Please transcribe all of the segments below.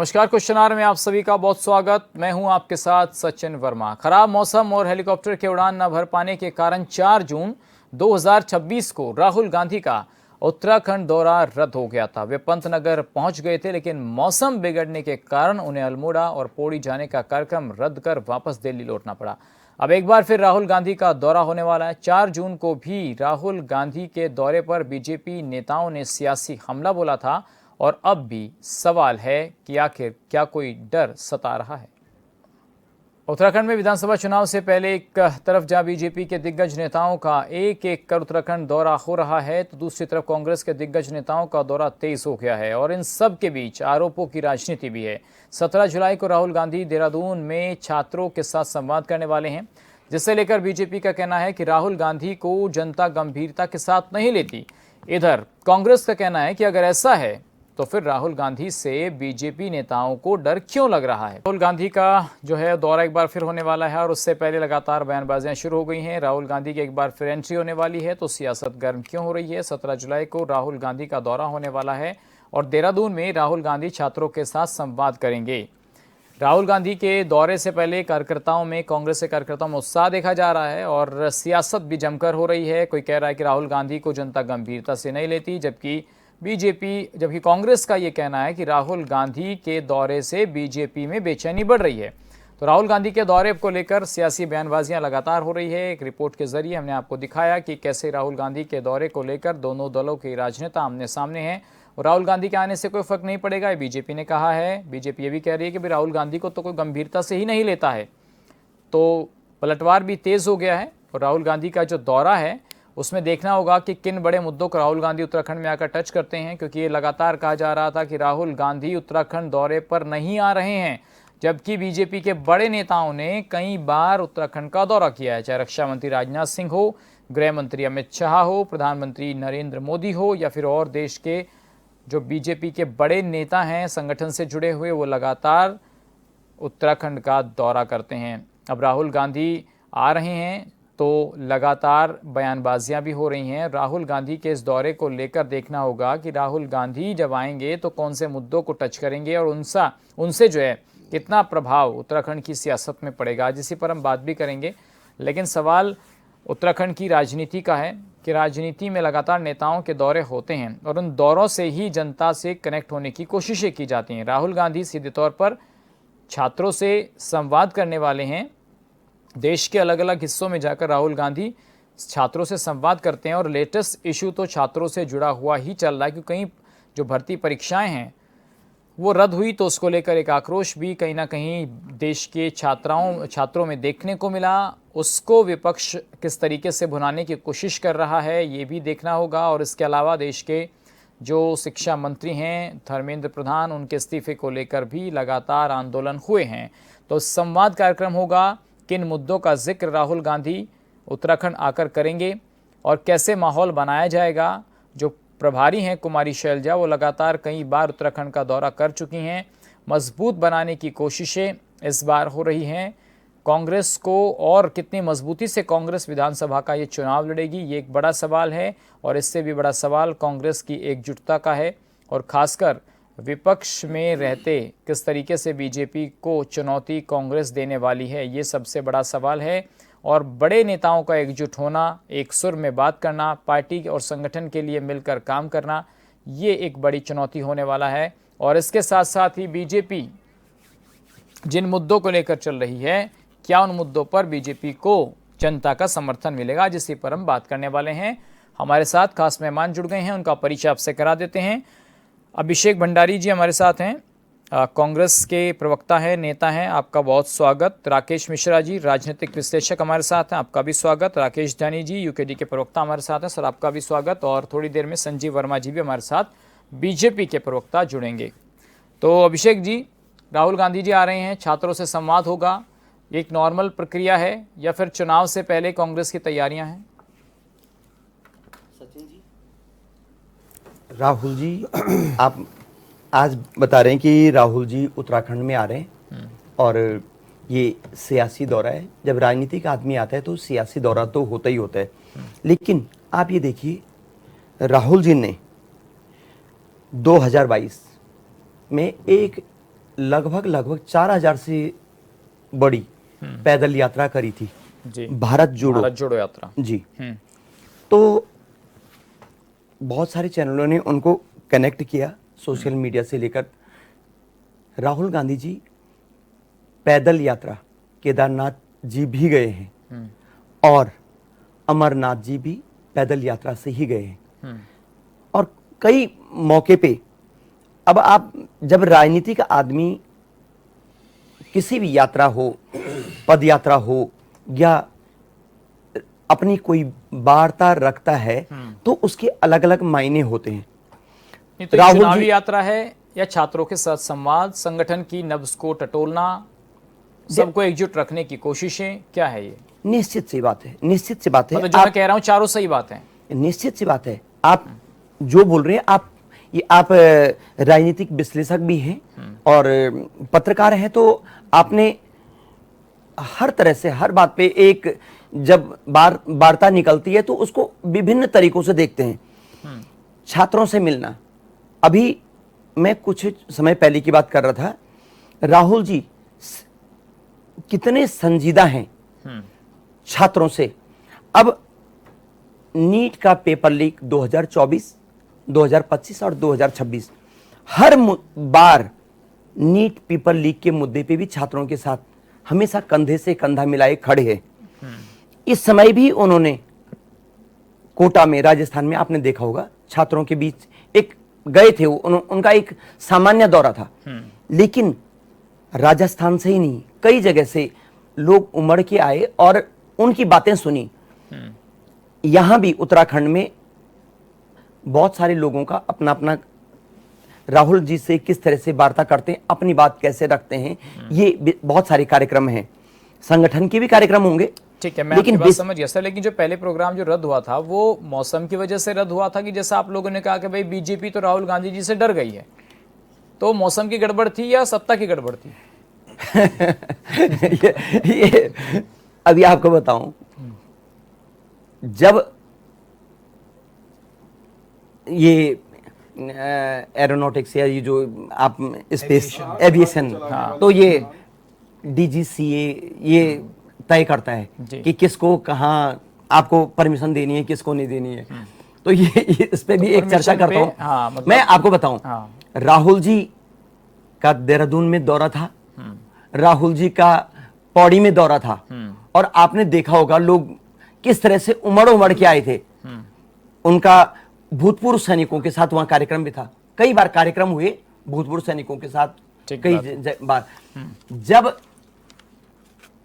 नमस्कार, question our में आप सभी का बहुत स्वागत। मैं हूं आपके साथ सचिन वर्मा। खराब मौसम और हेलीकॉप्टर के उड़ान न भर पाने के कारण 4 जून 2026 को राहुल गांधी का उत्तराखंड दौरा रद्द हो गया था। वे पंतनगर पहुंच गए थे, लेकिन मौसम बिगड़ने के कारण उन्हें अल्मोड़ा और पौड़ी जाने का कार्यक्रम रद्द कर वापस दिल्ली लौटना पड़ा। अब एक बार फिर राहुल गांधी का दौरा होने वाला है। 4 जून को भी राहुल गांधी के दौरे पर बीजेपी नेताओं ने सियासी हमला बोला था और अब भी सवाल है कि आखिर क्या कोई डर सता रहा है। उत्तराखंड में विधानसभा चुनाव से पहले एक तरफ जहां बीजेपी के दिग्गज नेताओं का एक एक कर उत्तराखंड दौरा हो रहा है, तो दूसरी तरफ कांग्रेस के दिग्गज नेताओं का दौरा तेज हो गया है और इन सब के बीच आरोपों की राजनीति भी है। 17 जुलाई को राहुल गांधी देहरादून में छात्रों के साथ संवाद करने वाले हैं, जिसे लेकर बीजेपी का कहना है कि राहुल गांधी को जनता गंभीरता के साथ नहीं लेती। इधर कांग्रेस का कहना है कि अगर ऐसा है तो फिर राहुल गांधी से बीजेपी नेताओं को डर क्यों लग रहा है। राहुल गांधी का जो है दौरा एक बार फिर होने वाला है और उससे पहले लगातार बयानबाजियां शुरू हो गई हैं। राहुल गांधी की एक बार फिर एंट्री होने वाली है, तो सियासत गर्म क्यों हो रही है। 17 जुलाई को राहुल गांधी का दौरा होने वाला है और देहरादून में राहुल गांधी छात्रों के साथ संवाद करेंगे। राहुल गांधी के दौरे से पहले कार्यकर्ताओं में, कांग्रेस के कार्यकर्ताओं में उत्साह देखा जा रहा है और सियासत भी जमकर हो रही है। कोई कह रहा है कि राहुल गांधी को जनता गंभीरता से नहीं लेती, जबकि कांग्रेस का ये कहना है कि राहुल गांधी के दौरे से बीजेपी में बेचैनी बढ़ रही है। तो राहुल गांधी के दौरे को लेकर सियासी बयानबाजियां लगातार हो रही है। एक रिपोर्ट के जरिए हमने आपको दिखाया कि कैसे राहुल गांधी के दौरे को लेकर दोनों दलों के राजनेता आमने सामने हैं और राहुल गांधी के आने से कोई फर्क नहीं पड़ेगा, बीजेपी ने कहा है। बीजेपी ये भी कह रही है कि राहुल गांधी को तो कोई गंभीरता से ही नहीं लेता है। तो पलटवार भी तेज हो गया है और राहुल गांधी का जो दौरा है उसमें देखना होगा कि किन बड़े मुद्दों को राहुल गांधी उत्तराखंड में आकर टच करते हैं, क्योंकि ये लगातार कहा जा रहा था कि राहुल गांधी उत्तराखंड दौरे पर नहीं आ रहे हैं, जबकि बीजेपी के बड़े नेताओं ने कई बार उत्तराखंड का दौरा किया है। चाहे रक्षा मंत्री राजनाथ सिंह हो, गृह मंत्री अमित शाह हो, प्रधानमंत्री नरेंद्र मोदी हो या फिर और देश के जो बीजेपी के बड़े नेता हैं संगठन से जुड़े हुए, वो लगातार उत्तराखंड का दौरा करते हैं। अब राहुल गांधी आ रहे हैं तो लगातार बयानबाजियां भी हो रही हैं। राहुल गांधी के इस दौरे को लेकर देखना होगा कि राहुल गांधी जब आएंगे तो कौन से मुद्दों को टच करेंगे और उनसे जो है कितना प्रभाव उत्तराखंड की सियासत में पड़ेगा, जिस पर हम बात भी करेंगे। लेकिन सवाल उत्तराखंड की राजनीति का है कि राजनीति में लगातार नेताओं के दौरे होते हैं और उन दौरों से ही जनता से कनेक्ट होने की कोशिशें की जाती हैं। राहुल गांधी सीधे तौर पर छात्रों से संवाद करने वाले हैं। देश के अलग अलग हिस्सों में जाकर राहुल गांधी छात्रों से संवाद करते हैं और लेटेस्ट इशू तो छात्रों से जुड़ा हुआ ही चल रहा है, क्योंकि कहीं जो भर्ती परीक्षाएं हैं वो रद्द हुई तो उसको लेकर एक आक्रोश भी कहीं ना कहीं देश के छात्रों में देखने को मिला। उसको विपक्ष किस तरीके से भुनाने की कोशिश कर रहा है ये भी देखना होगा। और इसके अलावा देश के जो शिक्षा मंत्री हैं धर्मेंद्र प्रधान, उनके इस्तीफे को लेकर भी लगातार आंदोलन हुए हैं। तो संवाद कार्यक्रम होगा, किन मुद्दों का जिक्र राहुल गांधी उत्तराखंड आकर करेंगे और कैसे माहौल बनाया जाएगा। जो प्रभारी हैं कुमारी शैलजा, वो लगातार कई बार उत्तराखंड का दौरा कर चुकी हैं। मजबूत बनाने की कोशिशें इस बार हो रही हैं कांग्रेस को, और कितनी मजबूती से कांग्रेस विधानसभा का ये चुनाव लड़ेगी, ये एक बड़ा सवाल है। और इससे भी बड़ा सवाल कांग्रेस की एकजुटता का है और खासकर विपक्ष में रहते किस तरीके से बीजेपी को चुनौती कांग्रेस देने वाली है, ये सबसे बड़ा सवाल है। और बड़े नेताओं का एकजुट होना, एक सुर में बात करना, पार्टी और संगठन के लिए मिलकर काम करना, ये एक बड़ी चुनौती होने वाला है। और इसके साथ साथ ही बीजेपी जिन मुद्दों को लेकर चल रही है, क्या उन मुद्दों पर बीजेपी को जनता का समर्थन मिलेगा, जिस पर हम बात करने वाले हैं। हमारे साथ खास मेहमान जुड़ गए हैं, उनका परिचय आपसे करा देते हैं। अभिषेक भंडारी जी हमारे साथ हैं, कांग्रेस के प्रवक्ता हैं, नेता हैं, आपका बहुत स्वागत। राकेश मिश्रा जी राजनीतिक विश्लेषक हमारे साथ हैं, आपका भी स्वागत। राकेश जानी जी यूकेडी के प्रवक्ता हमारे साथ हैं, सर आपका भी स्वागत। और थोड़ी देर में संजीव वर्मा जी भी हमारे साथ बीजेपी के प्रवक्ता जुड़ेंगे। तो अभिषेक जी, राहुल गांधी जी आ रहे हैं, छात्रों से संवाद होगा, एक नॉर्मल प्रक्रिया है या फिर चुनाव से पहले कांग्रेस की तैयारियां हैं? सचिन जी, राहुल जी आप आज बता रहे हैं कि राहुल जी उत्तराखंड में आ रहे हैं और ये सियासी दौरा है। जब राजनीतिक आदमी आता है तो सियासी दौरा तो होता ही होता है। लेकिन आप ये देखिए, राहुल जी ने 2022 में एक लगभग 4000 से बड़ी पैदल यात्रा करी थी, जी, भारत जोड़ो यात्रा। जी। तो बहुत सारे चैनलों ने उनको कनेक्ट किया सोशल मीडिया से लेकर। राहुल गांधी जी पैदल यात्रा केदारनाथ जी भी गए हैं और अमरनाथ जी भी पैदल यात्रा से ही गए हैं। और कई मौके पे, अब आप जब राजनीतिक आदमी किसी भी यात्रा हो, पद यात्रा हो या अपनी कोई वार्ता रखता है तो उसके अलग अलग मायने होते हैं। नहीं तो राहुल चुनावी जी यात्रा है या छात्रों के साथ संवाद, संगठन की नब्ज को टटोलना, सबको एकजुट रखने की कोशिशें, क्या है ये? निश्चित सी बात है, निश्चित सी बात है। मतलब जो मैं कह रहा हूं चारों सही बात है। निश्चित सी बात है। आप जो बोल रहे हैं, आप राजनीतिक विश्लेषक भी हैं और पत्रकार हैं, तो आपने हर तरह से हर बात पे एक जब वार्ता निकलती है तो उसको विभिन्न तरीकों से देखते हैं। छात्रों से मिलना, अभी मैं कुछ समय पहले की बात कर रहा था, राहुल जी कितने संजीदा हैं छात्रों से। अब नीट का पेपर लीक 2024, 2025 और 2026, हर बार नीट पेपर लीक के मुद्दे पे भी छात्रों के साथ हमेशा कंधे से कंधा मिलाए खड़े हैं। इस समय भी उन्होंने कोटा में, राजस्थान में, आपने देखा होगा, छात्रों के बीच एक गए थे, उनका एक सामान्य दौरा था, लेकिन राजस्थान से ही नहीं, कई जगह से लोग उमड़ के आए और उनकी बातें सुनी। यहां भी उत्तराखंड में बहुत सारे लोगों का अपना अपना, राहुल जी से किस तरह से वार्ता करते हैं, अपनी बात कैसे रखते हैं, ये बहुत सारे कार्यक्रम हैं, संगठन के भी कार्यक्रम होंगे। ठीक है, मैं आपकी बात समझ गया सर। लेकिन जो पहले प्रोग्राम जो रद्द हुआ था वो मौसम की वजह से रद्द हुआ था कि जैसा आप लोगों ने कहा कि भाई बीजेपी तो राहुल गांधी जी से डर गई है, तो मौसम की गड़बड़ थी या सत्ता की गड़बड़ थी? ये अभी आपको बताऊं, जब ये एरोनॉटिक्स या ये जो आप स्पेस एविएशन, तो ये डीजीसीए ये तय करता है कि किसको कहाँ आपको परमिशन देनी है, किसको नहीं देनी है। तो ये इस पे भी एक चर्चा करता हूँ। मतलब मैं आपको बताऊं, राहुल जी का देहरादून में दौरा था, राहुल जी का पौड़ी में दौरा था, और आपने देखा होगा लोग किस तरह से उमड़ के आए थे। उनका भूतपूर्व सैनिकों के साथ वहां कार्यक्रम भी था, कई बार कार्यक्रम हुए भूतपूर्व सैनिकों के साथ, कई बार। जब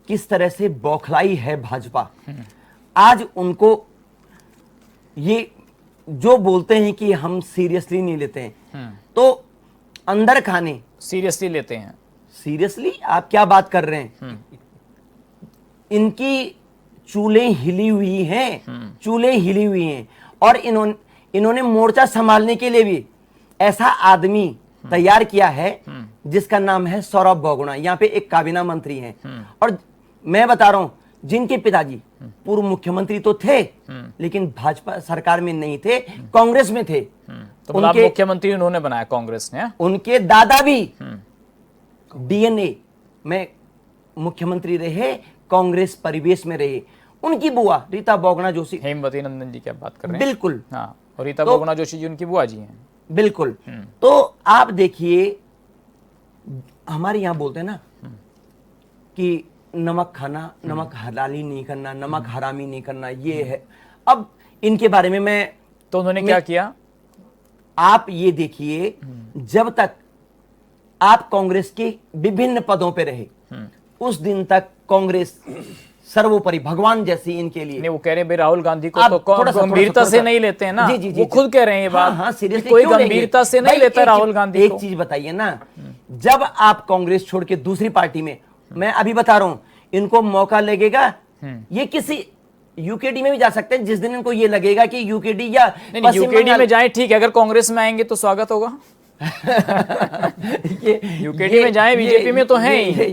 किस तरह से बौखलाई है भाजपा, आज उनको ये जो बोलते हैं कि हम सीरियसली नहीं लेते हैं, तो अंदर खाने सीरियसली लेते हैं। सीरियसली आप क्या बात कर रहे हैं? इनकी चूल्हे हिली हुई हैं, चूल्हे हिली हुई हैं, और इन्होंने मोर्चा संभालने के लिए भी ऐसा आदमी तैयार किया है जिसका नाम है सौरभ बोगुणा। यहाँ पे एक काबीना मंत्री हैं, और मैं बता रहा हूं, जिनके पिताजी पूर्व मुख्यमंत्री तो थे लेकिन भाजपा सरकार में नहीं थे, कांग्रेस में थे। तो उनके मुख्यमंत्री उन्होंने बनाया, कांग्रेस ने। उनके दादा भी डीएनए में मुख्यमंत्री रहे, कांग्रेस परिवेश में रहे। उनकी बुआ रीता बोगुणा जोशी, हेमवती नंदन जी की बात कर रहे हैं? बिल्कुल, हाँ। और रीता बोगुणा जोशी जी उनकी बुआ जी हैं। बिल्कुल। तो आप देखिए, हमारे यहां बोलते हैं ना कि नमक खाना, नमक हलाली नहीं करना, नमक हरामी नहीं करना, ये है। अब इनके बारे में तो उन्होंने क्या किया? आप ये देखिए, जब तक आप कांग्रेस के विभिन्न पदों पे रहे, उस दिन तक कांग्रेस सर्वोपरि भगवान जैसी इनके लिए। नहीं, वो कह रहे हैं राहुल गांधी को तो गंभीरता से नहीं लेते हैं ना। जी, वो खुद कह रहे हैं ये बात। हाँ, सीरियसली कोई गंभीरता से नहीं लेता राहुल गांधी को। एक चीज बताइए ना, जब आप कांग्रेस छोड़ के दूसरी पार्टी में, मैं अभी बता रहा हूं, इनको मौका लगेगा, ये किसी यूकेडी में भी जा सकते हैं, जिस दिन इनको ये लगेगा कि यूकेडी या यूकेडी में जाए, ठीक है, अगर कांग्रेस में आएंगे तो स्वागत होगा। यूकेडी में जाए, बीजेपी में तो है ही।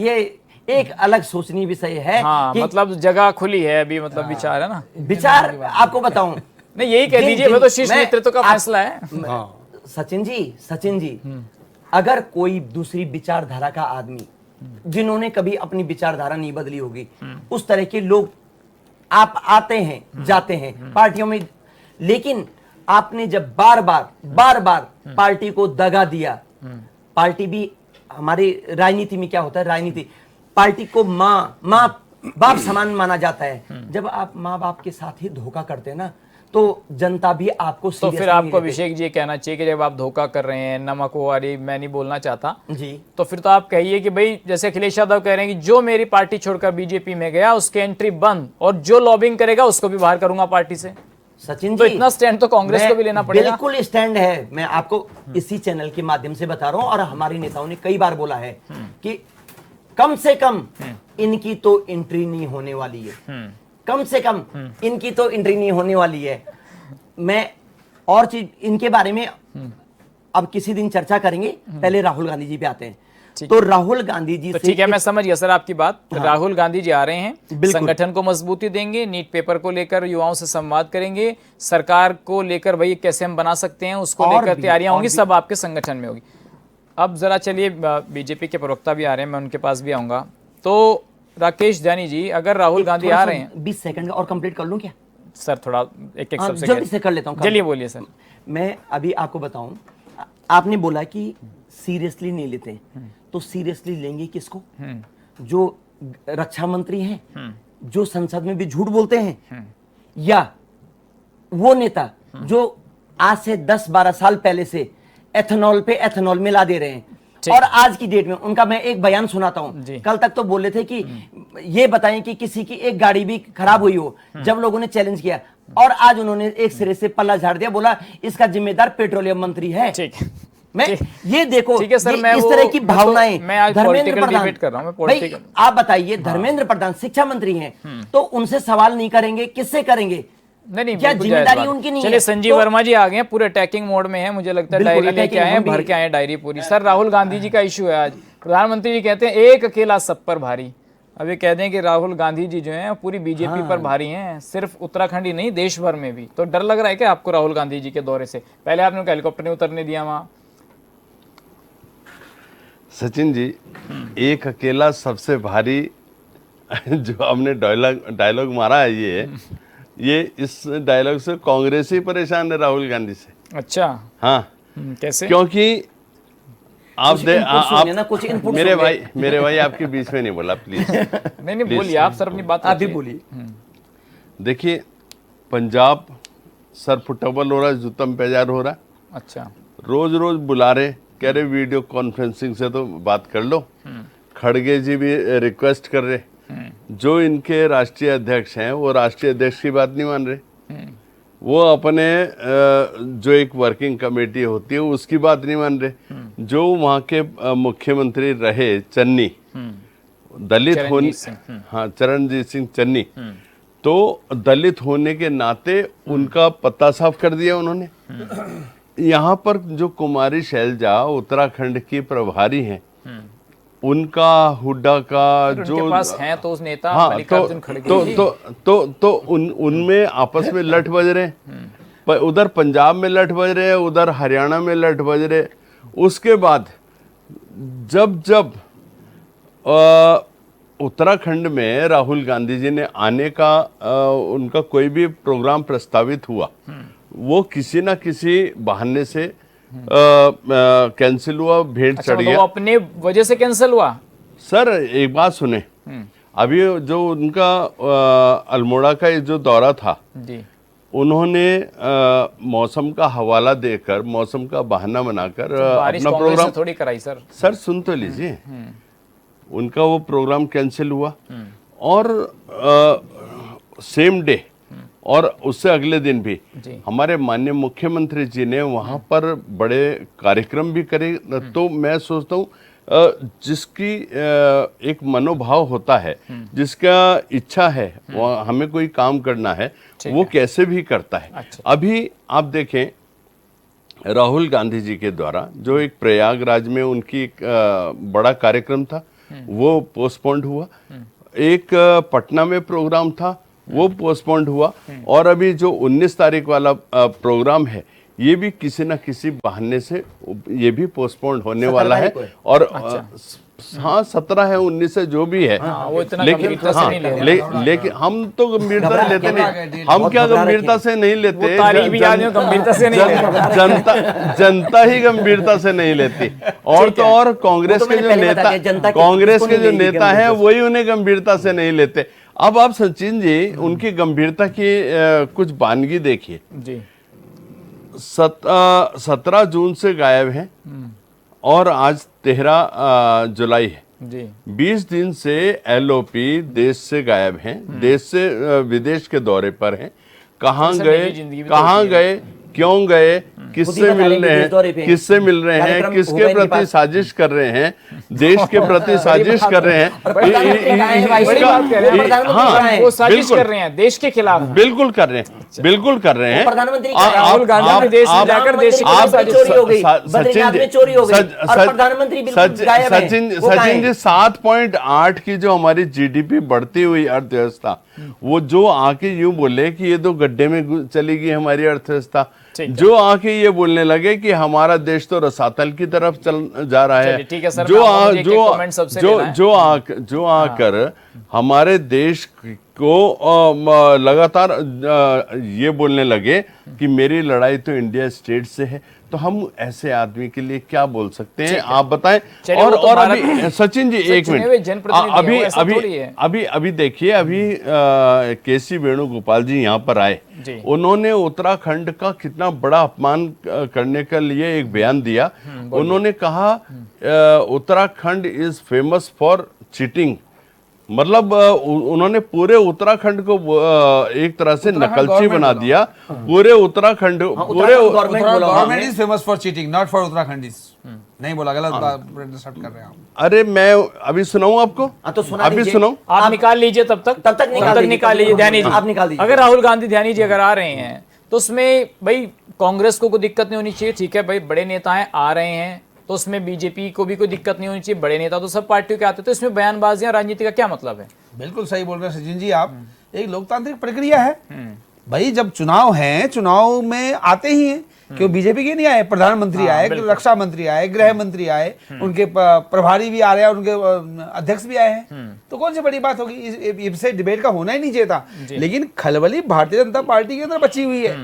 ये एक अलग सोचनीय विषय है। हाँ, मतलब जगह खुली है अभी, मतलब विचार है ना, विचार आपको बताऊं। नहीं, यही कह दीजिए, वो तो शीर्ष नेतृत्व का फैसला है। सचिन जी, अगर कोई दूसरी विचारधारा का आदमी, जिन्होंने कभी अपनी विचारधारा नहीं बदली होगी, उस तरह के लोग आप आते हैं जाते हैं पार्टियों में, लेकिन आपने जब बार बार पार्टी को दगा दिया, पार्टी भी हमारी राजनीति में क्या होता है, राजनीति पार्टी को माँ बाप समान माना जाता है। जब आप माँ बाप के साथ ही धोखा करते हैं ना, तो जनता भी आपको तो फिर आपको अभिषेक जी कहना चाहिए कि जब आप धोखा कर रहे हैं, नमक वाली, मैं नहीं बोलना चाहता जी, तो फिर तो आप कहिए कि भाई जैसे अखिलेश यादव कह रहे हैं कि जो मेरी पार्टी छोड़कर बीजेपी में गया उसकी एंट्री बंद, और जो लॉबिंग करेगा उसको भी बाहर करूंगा पार्टी से। सचिन तो जी, इतना स्टैंड तो कांग्रेस को भी लेना पड़ेगा। बिल्कुल स्टैंड है। मैं आपको इसी चैनल के माध्यम से बता रहा हूं, और हमारे नेताओं ने कई बार बोला है कि कम से कम इनकी तो एंट्री नहीं होने वाली है, कम से कम इनकी तो एंट्री नहीं होने वाली है। मैं और चीज इनके बारे में अब किसी दिन चर्चा करेंगे, पहले राहुल गांधी जी पे आते हैं। तो राहुल गांधी जी तो से ठीक है, मैं समझ गया सर आपकी बात। हाँ। राहुल गांधी जी आ रहे हैं, बिल्कुल। संगठन को मजबूती देंगे, नीट पेपर को लेकर युवाओं से संवाद करेंगे, सरकार को लेकर भाई कैसे हम बना सकते हैं उसको लेकर तैयारियां होंगी, सब आपके संगठन में होगी। अब जरा चलिए, बीजेपी के प्रवक्ता भी आ रहे हैं, मैं उनके पास भी आऊंगा। तो राकेश जानी जी, अगर राहुल गांधी आ रहे हैं, 20 सेकंड और कंप्लीट कर लूं क्या सर? थोड़ा एक सबसे जल्दी से कर लेता हूं। चलिए बोलिए सर। मैं अभी आपको बताऊं, आपने बोला कि सीरियसली नहीं लेते, तो सीरियसली लेंगे किसको? जो रक्षा मंत्री हैं, जो संसद में भी झूठ बोलते हैं, या वो नेता जो आज से 10-12 साल पहले से एथेनॉल पे एथेनॉल मिला दे रहे हैं, और आज की डेट में उनका मैं एक बयान सुनाता हूं। कल तक तो बोले थे कि ये बताएं कि किसी की एक गाड़ी भी खराब हुई हो, जब लोगों ने चैलेंज किया, और आज उन्होंने एक सिरे से पल्ला झाड़ दिया, बोला इसका जिम्मेदार पेट्रोलियम मंत्री है। ठीक, मैं ये देखो, ठीक है सर, मैं इस तरह की भावनाएं, मैं आज पॉलिटिकल डिबेट कर रहा हूं, मैं पॉलिटिकल। आप बताइए, धर्मेंद्र प्रधान शिक्षा मंत्री हैं, तो उनसे सवाल नहीं करेंगे, किससे करेंगे? नहीं, क्या जिम्मेदारी उनकी नहीं है? चलिए, संजीव वर्मा जी आ गए हैं, पूरे अटैकिंग मोड में है, मुझे लगता है डायरी लेके आए हैं, भर के आए हैं डायरी पूरी। सर, राहुल गांधी जी का इशू है आज, प्रधानमंत्री जी कहते हैं एक अकेला सब पर भारी। अब ये कह दें कि राहुल गांधी जी जो हैं पूरी बीजेपी पर भारी हैं, सिर्फ उत्तराखंड ही नहीं देश भर में भी। तो डर लग रहा है क्या आपको राहुल गांधी जी के दौरे से? पहले आपने उनको हेलीकॉप्टर नहीं उतरने दिया वहां। सचिन जी, एक अकेला सबसे भारी जो हमने डायलॉग मारा है, ये इस डायलॉग से कांग्रेस ही परेशान है राहुल गांधी से। अच्छा, हाँ, कैसे? क्योंकि आप कुछ मेरे भाई आपके बीच में नहीं बोला, प्लीज। नहीं बोलिए आप सर, अपनी बात आप भी बोलिए। देखिए, पंजाब सर फुटबॉल हो रहा है, जूतम पेजार हो रहा है। अच्छा, रोज रोज बुला रहे, कह रहे वीडियो कॉन्फ्रेंसिंग से तो बात कर लो। खड़गे जी भी रिक्वेस्ट कर रहे, जो इनके राष्ट्रीय अध्यक्ष हैं वो राष्ट्रीय अध्यक्ष की बात नहीं मान रहे, वो अपने जो एक वर्किंग कमेटी होती है उसकी बात नहीं मान रहे। जो वहाँ के मुख्यमंत्री रहे चन्नी, दलित होने, हाँ, चरणजीत सिंह चन्नी, तो दलित होने के नाते उनका पत्ता साफ कर दिया उन्होंने। यहाँ पर जो कुमारी शैलजा उत्तराखंड की प्रभारी हैं, उनका हुड्डा का जो उनके पास हैं तो उस नेता मल्लिकार्जुन खड़गे तो उनमें आपस में लठ बज रहे हैं। उधर पंजाब में लठ बज रहे हैं, उधर हरियाणा में लठ बज रहे। उसके बाद जब उत्तराखंड में राहुल गांधी जी ने आने का उनका कोई भी प्रोग्राम प्रस्तावित हुआ, वो किसी ना किसी बहाने से कैंसिल हुआ, भेंट चढ़ गया। वो अपने वजह से कैंसिल हुआ? सर, एक बात सुने, अभी जो उनका अल्मोड़ा का जो दौरा था जी, उन्होंने मौसम का हवाला देकर, मौसम का बहाना बनाकर अपना प्रोग्राम थोड़ी कराई सर। सर सुन तो लीजिए, उनका वो प्रोग्राम कैंसिल हुआ, और सेम डे और उससे अगले दिन भी हमारे माननीय मुख्यमंत्री जी ने वहाँ पर बड़े कार्यक्रम भी करे। तो मैं सोचता हूँ, जिसकी एक मनोभाव होता है, जिसका इच्छा है वो हमें कोई काम करना है, वो कैसे भी करता है। अच्छा। अभी आप देखें, राहुल गांधी जी के द्वारा जो एक प्रयागराज में उनकी एक बड़ा कार्यक्रम था, वो पोस्टपोन्ड हुआ। एक पटना में प्रोग्राम था, वो पोस्टपोन्ड हुआ। और अभी जो 19 तारीख वाला प्रोग्राम है, ये भी किसी न किसी बहाने से ये भी पोस्टपोन होने 17 वाला है। तारीख को है। और हाँ 17 है 19 है जो भी है, वो इतना लेकिन गंभीरता से हाँ, नहीं ले रहे। लेकिन हम तो गंभीरता घबरा लेते रखे नहीं, हैं। हम क्या बहुत घबरा गंभीरता रखे से नहीं लेते, वो तारीख भी याद नहीं, गंभीरता से नहीं ले रहे। जनता ही गंभीरता से नहीं लेती। और तो और कांग्रेस वो तो के जो मैंने पहले बता दिया, जनता कांग्रेस किसको के नहीं जो लेगी नेता हैं गंभीरता से। वही उन्हें गंभीरता से नहीं लेते। अब आप सचिन जी उनकी गंभीरता की कुछ वानगी देखिए। जी 17 जून से गायब हैं और आज 13 जुलाई है। जी 20 दिन से एलओपी देश से गायब हैं, देश से विदेश के दौरे पर हैं। कहाँ जैसे गए, निजी जिंदगी भी तो कहाँ होती है। गए, क्यों गए, किससे बता मिल रहे रहे हैं कि देश दौरे पे हैं, हैं। किससे मिल रहे हैं, कार्यक्रम किसके होगा इनके प्रति पास। साजिश कर रहे हैं, देश के प्रति साजिश कर रहे हैं। और प्रधानमंत्री कहाँ हैं भाई? बड़ी बात कह रहे हैं, प्रधानमंत्री हाँ, कहाँ हैं? वो साजिश बिल्कुल। कर रहे हैं देश के खिलाफ। बिल्कुल कर रहे हैं, बिल्कुल कर रहे हैं। प्रधानमंत्री आ- राहुल गांधी आप- ने देश में आप- जाकर देश के आप- खिलाफ साजिश चोरी हो गई, सचिन बद्रीनाथ जी, में चोरी हो गई, सच- और सच- प्रधानमंत्री बिल्कुल सच- गायब हैं। सचिन वो कहाँ सचिन जी हैं? 7.8 की जो हमारी जीडीपी बढ़ती हुई अर्थव्यवस्था, वो जो आके यूं बोले कि ये तो गड्ढे में चली गई हमारी अर्थव्यवस्था, ठीक है। जो आके ये बोलने लगे कि हमारा देश तो रसातल की तरफ चल जा रहा है, चलिए, ठीक है सर, जो मैं आ- मुझे एक-एक जो कमेंट सबसे जो लेना है। जो आकर हमारे देश को लगातार ये बोलने लगे कि मेरी लड़ाई तो इंडिया स्टेट से है, तो हम ऐसे आदमी के लिए क्या बोल सकते हैं, आप बताएं। चलिए, और वो तो और भारत- अभी सचिन जी सर, एक चुने हुए मिनट, जनप्रतिनिधि हैं, अभी वो ऐसा थोड़ी अभी है। अभी अभी देखिए, अभी केसी वेणुगोपाल जी यहाँ पर आए, जी। उन्होंने उत्तराखंड का कितना बड़ा अपमान करने के लिए एक बयान दिया। उन्होंने कहा Uttarakhand is famous for cheating, मतलब उन्होंने पूरे उत्तराखंड को एक तरह से नकलची बना दिया। पूरे उत्तराखंड पूरे गवर्नमेंट बोला government is famous for cheating, not for Uttarakhand नहीं बोला, गलत बात इंटरसेप्ट कर रहे हैं आप। अरे मैं अभी सुनाऊं आपको, हाँ, तो सुना अभी दीजिए। सुनाऊं। आप निकाल लीजिए तब तक निकाल लीजिए ध्यानी जी। आप निकाल दीजिए। अगर राहुल गांधी ध्यानी जी अगर आ रहे हैं तो उसमें भाई कांग्रेस को कोई दिक्कत नहीं होनी चाहिए, ठीक है भाई, बड़े नेता हैं आ रहे हैं तो उसमें बीजेपी को भी कोई दिक्कत नहीं होनी चाहिए, बड़े नेता तो सब पार्टियों के आते, तो इसमें बयानबाजियां राजनीति का क्या मतलब है? बिल्कुल सही बोल रहे हैं सचिन जी आप। एक लोकतांत्रिक प्रक्रिया है भाई, जब चुनाव है, चुनाव में आते ही हैं, क्यों बीजेपी के नहीं आए, प्रधानमंत्री आए, रक्षा मंत्री आए, गृह मंत्री आए, उनके प्रभारी भी आ रहे हैं, उनके अध्यक्ष भी आए हैं, तो कौन सी बड़ी बात होगी, इससे डिबेट का होना ही नहीं चाहिए था। लेकिन खलबली भारतीय जनता पार्टी के अंदर बची हुई है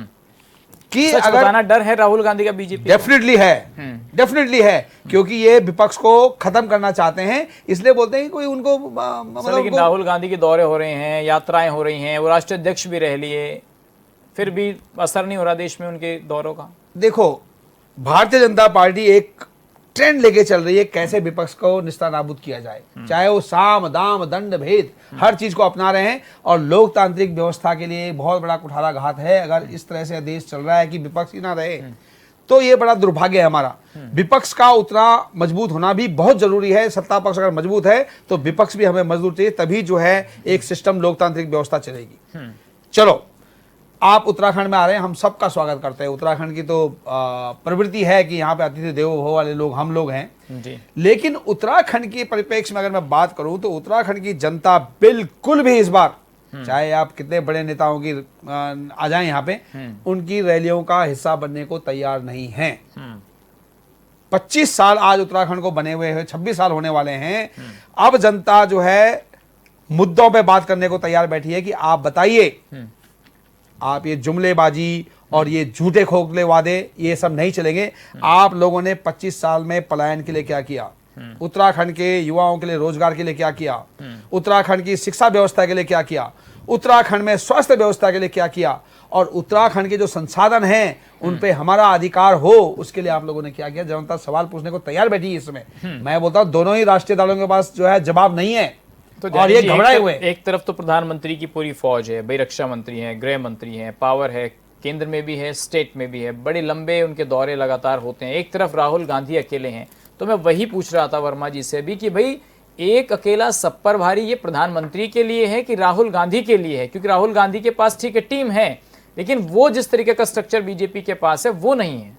कि सच अगर बताना डर है राहुल गांधी का बीजेपी? डेफिनेटली है, क्योंकि ये विपक्ष को खत्म करना चाहते हैं, इसलिए बोलते हैं कि कोई उनको सर, लेकिन राहुल गांधी के दौरे हो रहे हैं, यात्राएं हो रही हैं, वो राष्ट्रीय अध्यक्ष भी रह लिए, फिर भी असर नहीं हो रहा देश में उनके दौरों का। देखो, भारतीय जनता पार्टी एक ट्रेंड लेके चल रही है कैसे विपक्ष को निस्तानाबूद किया जाए, चाहे वो साम दाम दंड भेद हर चीज को अपना रहे हैं, और लोकतांत्रिक व्यवस्था के लिए बहुत बड़ा कुठाराघात है अगर इस तरह से देश चल रहा है कि विपक्ष ही ना रहे, तो ये बड़ा दुर्भाग्य है हमारा। विपक्ष का उतना मजबूत होना भी बहुत जरूरी है, सत्ता पक्ष अगर मजबूत है तो विपक्ष भी हमें मजबूत चाहिए, तभी जो है एक सिस्टम लोकतांत्रिक व्यवस्था चलेगी। चलो, आप उत्तराखंड में आ रहे हैं, हम सबका स्वागत करते हैं। उत्तराखंड की तो प्रवृत्ति है कि यहाँ पे अतिथि देवो भव वाले लोग हम लोग हैं जी। लेकिन उत्तराखंड के परिप्रेक्ष्य में अगर मैं बात करूं तो उत्तराखंड की जनता बिल्कुल भी इस बार, चाहे आप कितने बड़े नेताओं की आ जाएं यहाँ पे, उनकी रैलियों का हिस्सा बनने को तैयार नहीं है। 25 साल आज उत्तराखंड को बने हुए हैं, 26 साल होने वाले हैं। अब जनता जो है मुद्दों पे बात करने को तैयार बैठी है कि आप बताइए, आप ये जुमलेबाजी और ये झूठे खोखले वादे ये सब नहीं चलेंगे। आप लोगों ने 25 साल में पलायन के लिए क्या किया, उत्तराखंड के युवाओं के लिए रोजगार के लिए क्या किया, उत्तराखंड की शिक्षा व्यवस्था के लिए क्या किया, उत्तराखंड में स्वास्थ्य व्यवस्था के लिए क्या किया, और उत्तराखंड के जो संसाधन हैं उन पे हमारा अधिकार हो उसके लिए आप लोगों ने क्या किया। जनता सवाल पूछने को तैयार बैठी है इसमें। मैं बोलता हूं दोनों ही राष्ट्रीय दलों के पास जो है जवाब नहीं है, तो और ये घबराए हुए। एक तरफ तो प्रधानमंत्री की पूरी फौज है भाई, रक्षा मंत्री है, गृह मंत्री है, पावर है, केंद्र में भी है, स्टेट में भी है, बड़े लंबे उनके दौरे लगातार होते हैं। एक तरफ राहुल गांधी अकेले हैं, तो मैं वही पूछ रहा था वर्मा जी से भी कि भाई एक अकेला सब पर भारी ये प्रधानमंत्री के लिए है कि राहुल गांधी के लिए है? क्योंकि राहुल गांधी के पास ठीक है टीम है, लेकिन वो जिस तरीके का स्ट्रक्चर बीजेपी के पास है वो नहीं है।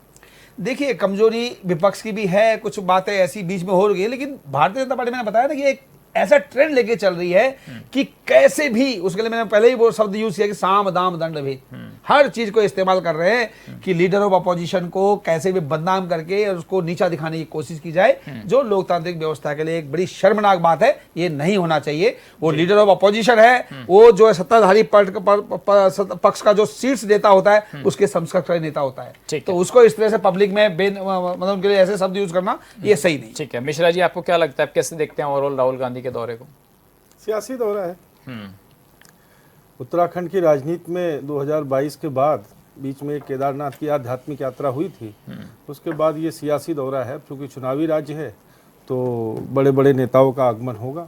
देखिए, कमजोरी विपक्ष की भी है, कुछ बातें ऐसी बीच में हो रही है, लेकिन भारतीय जनता पार्टी मैंने बताया ना कि एक ऐसा ट्रेंड लेके चल रही है कि कैसे भी, उसके लिए मैंने पहले ही वो शब्द यूज किया कि साम दाम दंड भेद, हर चीज को इस्तेमाल कर रहे हैं कि लीडर ऑफ अपोजिशन को कैसे भी बदनाम करके उसको नीचा दिखाने की कोशिश की जाए, जो लोकतांत्रिक व्यवस्था के लिए एक बड़ी शर्मनाक बात है। ये नहीं होना चाहिए। वो लीडर ऑफ अपोजिशन है, वो जो है सत्ताधारी पक्ष का जो सीट्स नेता होता है उसके समकक्ष नेता होता है, तो उसको इस तरह से पब्लिक में मतलब उनके लिए ऐसे शब्द यूज करना ये सही नहीं। ठीक है मिश्रा जी, आपको क्या लगता है, आप कैसे देखते हैं ओवरऑल राहुल गांधी के दौरे को? सियासी दौरा है। उत्तराखंड की राजनीति में 2022 के बाद बीच में एक केदारनाथ की आध्यात्मिक यात्रा हुई थी, उसके बाद ये सियासी दौरा है। क्योंकि चुनावी राज्य है तो बड़े बड़े नेताओं का आगमन होगा,